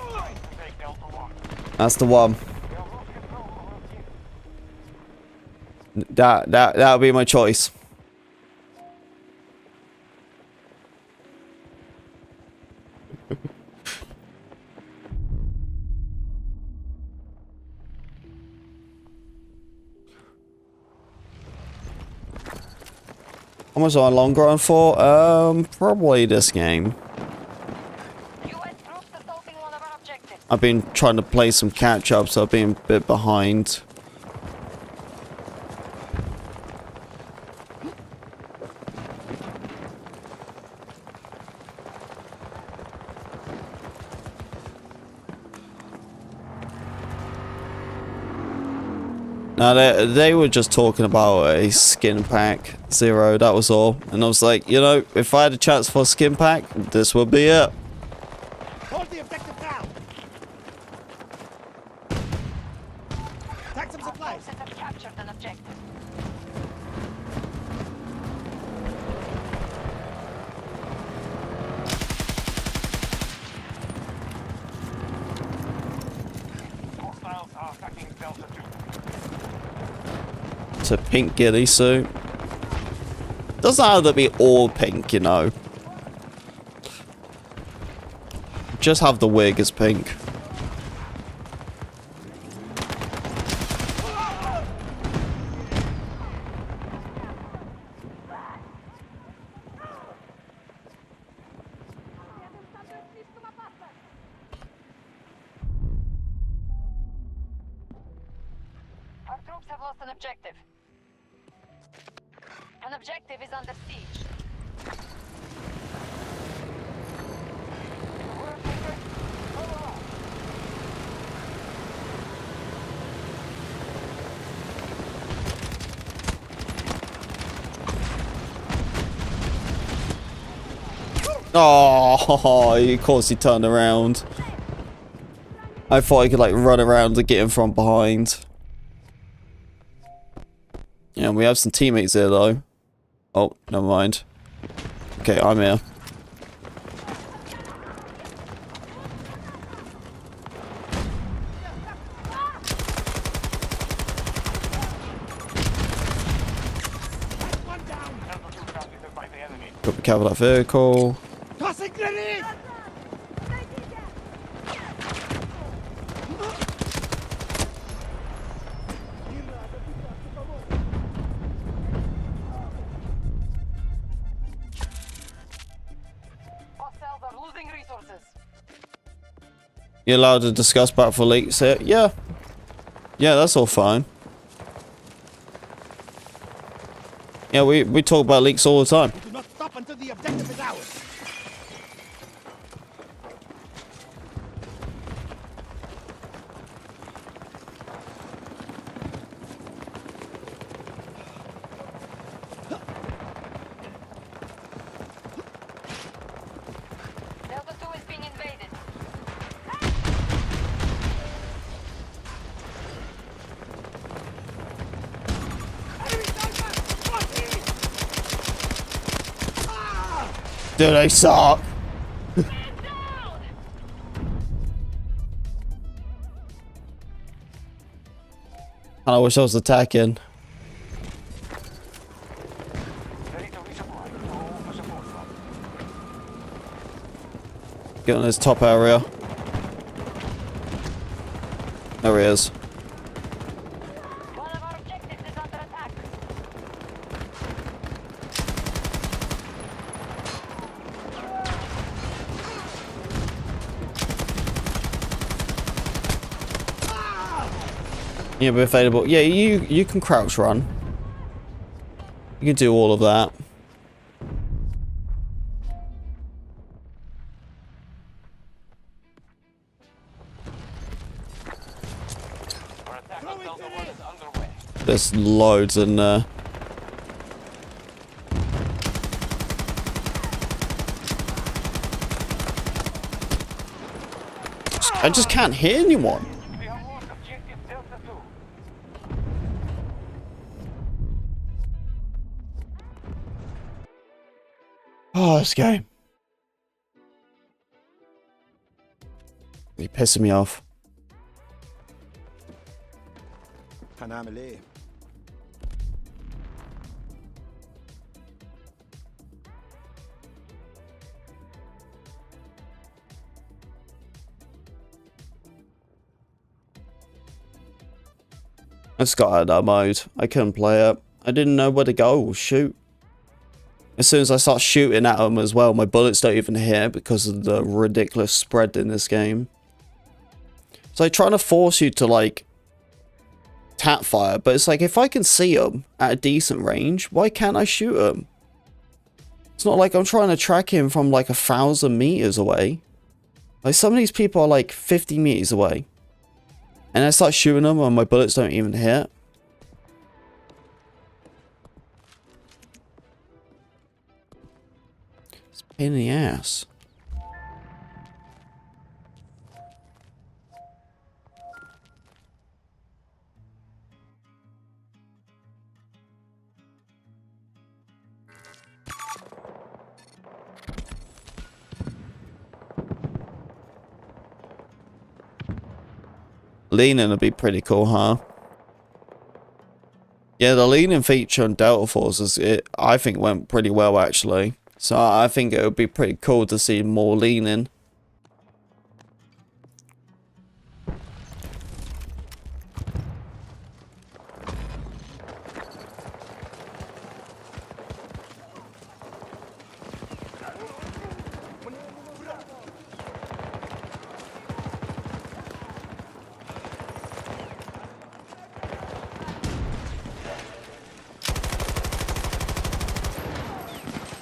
That's the one. That would be my choice. How much am I long run for? Probably this game. US troops assaulting one of our objectives. I've been trying to play some catch up, so I've been a bit behind. Now, they were just talking about a skin pack 0, that was all. And I was like, you know, if I had a chance for a skin pack, this would be it. Hold the objective down. Take some supplies. Forces have captured an objective. Hostiles are attacking Delta 2. It's a pink ghillie suit. Doesn't have to be all pink, you know. Just have the wig as pink. Our troops have lost an objective. An objective is under siege. Oh, of course he turned around. I thought I could like run around to get him from behind. Yeah, we have some teammates here though. Oh, never mind. Okay, I'm here. One down. Delta 2 targeted by the enemy. Got the cab of that vehicle. Tossing grenade. Hostiles are losing resources. You allowed to discuss Battlefield leaks here? Yeah. Yeah, that's all fine. Yeah, we talk about leaks all the time. Do not stop until the objective is ours. Delta 2 is being invaded. Enemy sniper! 40! Ah! Dude, they suck. I wish I was attacking. Ready to resupply. All the support front. Get on this top area. There he is. One of our objectives is under attack. Yeah, be available. Yeah, you can crouch run. You can do all of that. Our attack on Delta 1 is underway. There's loads in there. I just can't hear anyone. We have lost objective Delta 2. Oh, this game. You're pissing me off. هنعمل ايه؟ I just got out of that mode. I couldn't play it. I didn't know where to go or shoot. As soon as I start shooting at them as well, my bullets don't even hit because of the ridiculous spread in this game. It's like trying to force you to like tap fire, but it's like if I can see them at a decent range, why can't I shoot them? It's not like I'm trying to track him from like 1,000 meters away. Like some of these people are like 50 meters away, and I start shooting them and my bullets don't even hit. It's a pain in the ass. Leaning would be pretty cool, huh? Yeah, the leaning feature on Delta Force I think went pretty well actually. So I think it would be pretty cool to see more leaning.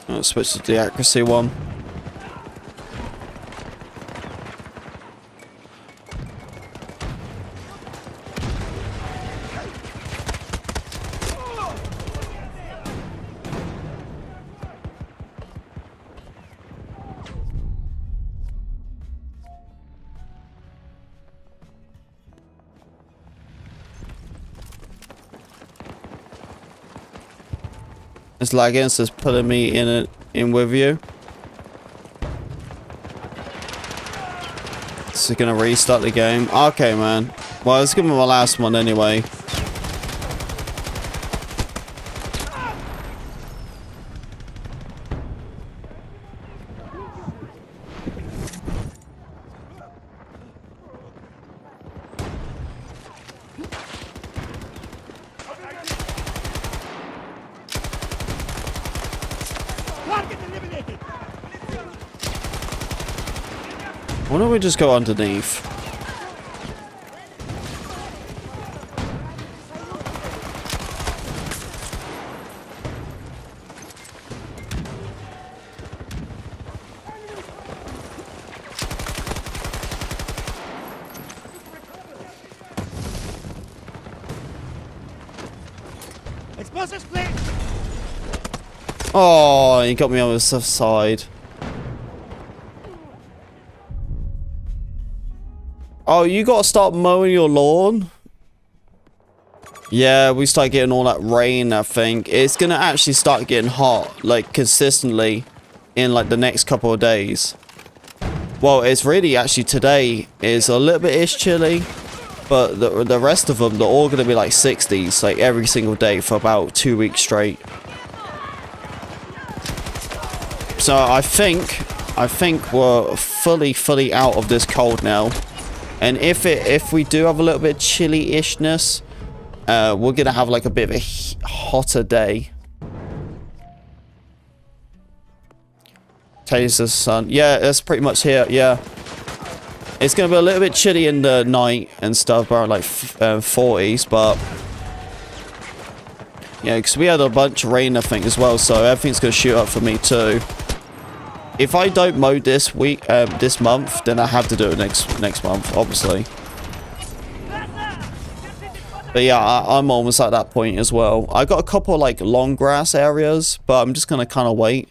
Let's switch to the accuracy one. It's lagging, so it's putting me in with you. This is gonna restart the game. Okay, man. Well, it's gonna be my last one anyway. Why don't we just go underneath? Oh, he got me on the side. Oh, you gotta start mowing your lawn? Yeah, we start getting all that rain, I think. It's gonna actually start getting hot, like, consistently in, like, the next couple of days. Well, it's really, actually, today is a little bit chilly, but the rest of them, they're all gonna be, like, 60s, like, every single day for about 2 weeks straight. So, I think we're fully out of this cold now. And if we do have a little bit of chilly-ishness, we're gonna have like a bit of a hotter day. Taste the sun. Yeah, that's pretty much here. Yeah, it's gonna be a little bit chilly in the night and stuff, around like 40s. But yeah, because we had a bunch of rain, I think, as well. So everything's gonna shoot up for me too. If I don't mow this week, this month, then I have to do it next month, obviously. But yeah, I'm almost at that point as well. I got a couple of, like, long grass areas, but I'm just gonna kind of wait.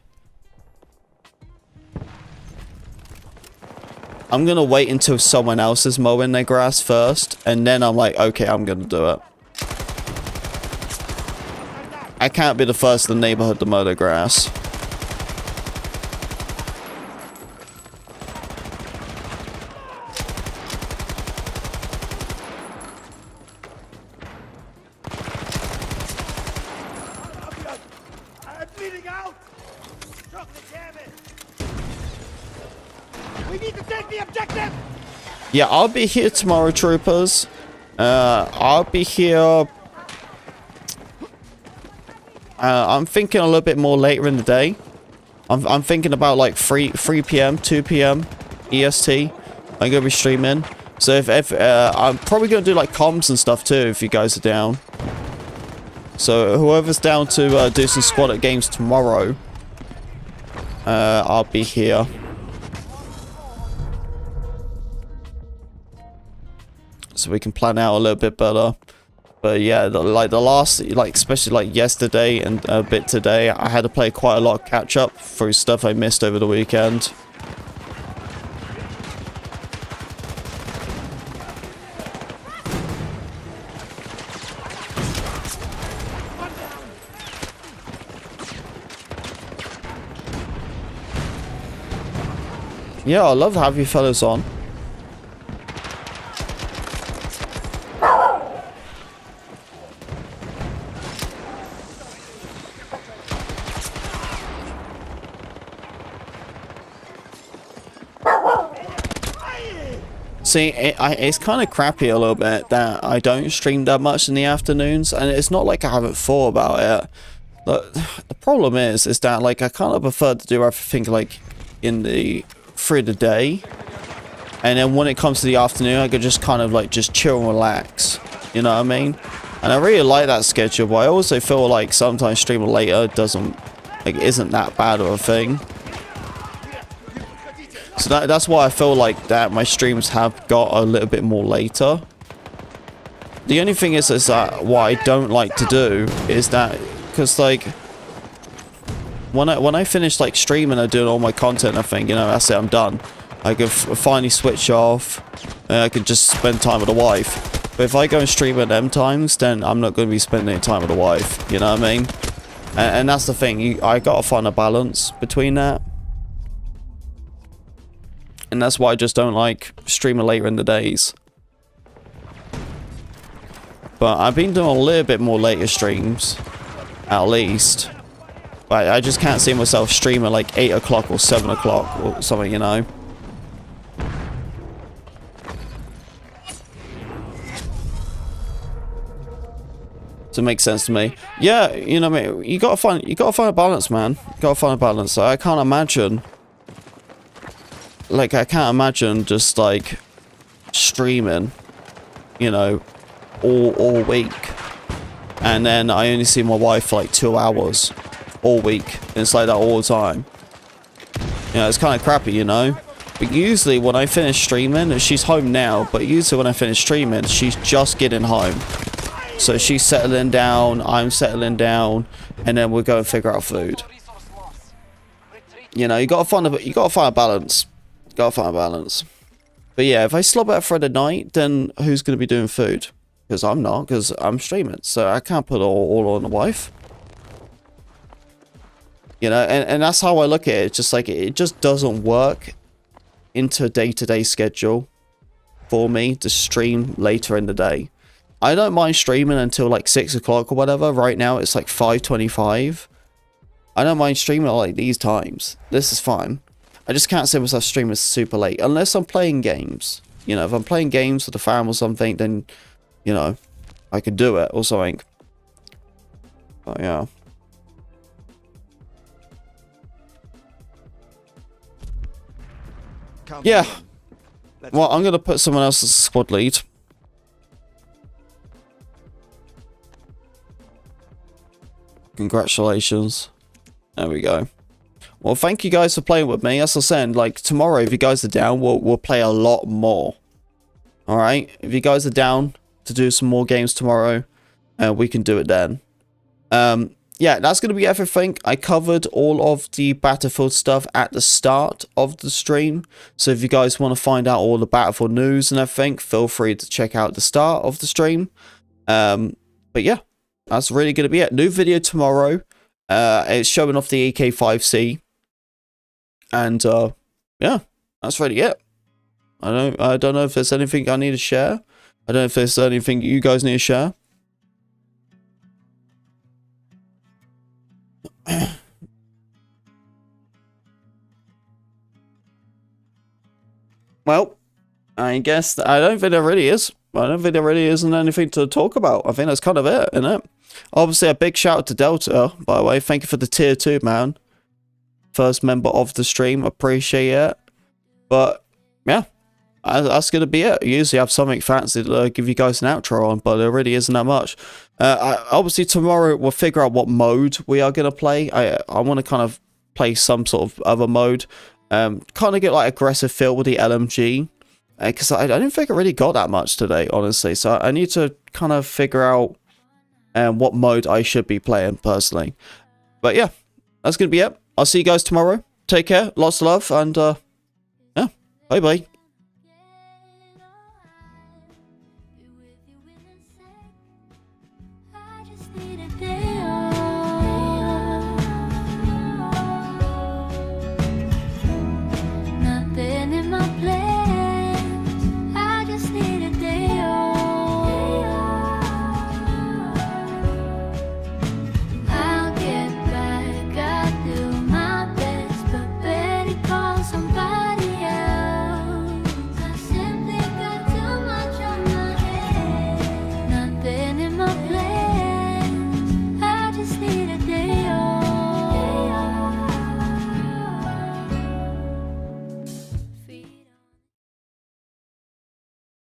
I'm gonna wait until someone else is mowing their grass first, and then I'm like, okay, I'm gonna do it. I can't be the first in the neighborhood to mow their grass. Yeah, I'll be here tomorrow, troopers. I'll be here. I'm thinking a little bit more later in the day. I'm thinking about like 3 p.m., 2 p.m. EST. I'm gonna be streaming. So if I'm probably gonna do like comms and stuff too if you guys are down. So whoever's down to do some squad games tomorrow, I'll be here. So we can plan out a little bit better. But yeah, like the last, like especially like yesterday and a bit today, I had to play quite a lot of catch up through stuff I missed over the weekend. Yeah, I love to have you fellas on. See, it's kind of crappy a little bit that I don't stream that much in the afternoons, and it's not like I haven't thought about it. But the problem is that like I kind of prefer to do everything like in the through the day, and then when it comes to the afternoon, I could just kind of like just chill and relax. You know what I mean? And I really like that schedule, but I also feel like sometimes streaming later isn't that bad of a thing. So that's why I feel like that my streams have got a little bit more later. The only thing is that what I don't like to do is that, because like when I finish like streaming and doing all my content, I think, you know, that's it, I'm done. I could finally switch off, and I could just spend time with the wife. But if I go and stream at them times, then I'm not going to be spending any time with the wife. You know what I mean? And that's the thing. I gotta find a balance between that. And that's why I just don't like streaming later in the days. But I've been doing a little bit more later streams, at least. But I just can't see myself streaming like 8 o'clock or 7 o'clock or something, you know. To make sense to me. Yeah, you know what I mean? You gotta find a balance, man. You gotta find a balance. I can't imagine. Like, I can't imagine just like streaming, you know, all week, and then I only see my wife for like 2 hours all week. And it's like that all the time. You know, it's kind of crappy, you know. But usually when I finish streaming, she's home now, but usually when I finish streaming, she's just getting home. So she's settling down, I'm settling down, and then we'll go and figure out food. You know, you gotta find a balance. Gotta find a balance. But yeah, if I slob out for the night, then who's gonna be doing food? Because I'm not, because I'm streaming, so I can't put all on the wife. You know, and that's how I look at it. It's just like, it just doesn't work into a day-to-day schedule for me to stream later in the day. I don't mind streaming until like 6 o'clock or whatever. Right now it's like 5:25. I don't mind streaming at like these times. This is fine. I just can't see myself streaming super late unless I'm playing games. You know, if I'm playing games with the fam or something, then, you know, I could do it or something. But yeah. Yeah. Well, I'm gonna put someone else as squad lead. Congratulations. There we go. Well, thank you guys for playing with me. As I said, like tomorrow, if you guys are down, we'll play a lot more. All right. If you guys are down to do some more games tomorrow, we can do it then. Yeah, that's gonna be everything. I covered all of the Battlefield stuff at the start of the stream. So if you guys want to find out all the Battlefield news and everything, feel free to check out the start of the stream. But yeah. That's really going to be it. New video tomorrow. It's showing off the EK5C. And, yeah, that's really it. I don't know if there's anything I need to share. I don't know if there's anything you guys need to share. Well, I guess I don't think there really is. I don't think there really isn't anything to talk about. I think that's kind of it, isn't it? Obviously, a big shout out to Delta, by the way. Thank you for the tier 2, man. First member of the stream. Appreciate it. But, yeah. that's going to be it. I usually have something fancy to give you guys an outro on, but there really isn't that much. Obviously, tomorrow we'll figure out what mode we are going to play. I want to kind of play some sort of other mode. Kind of get like aggressive feel with the LMG. Because I don't think I really got that much today, honestly. So I need to kind of figure out what mode I should be playing, personally. But yeah, that's going to be it. I'll see you guys tomorrow. Take care. Lots of love. And yeah, bye-bye.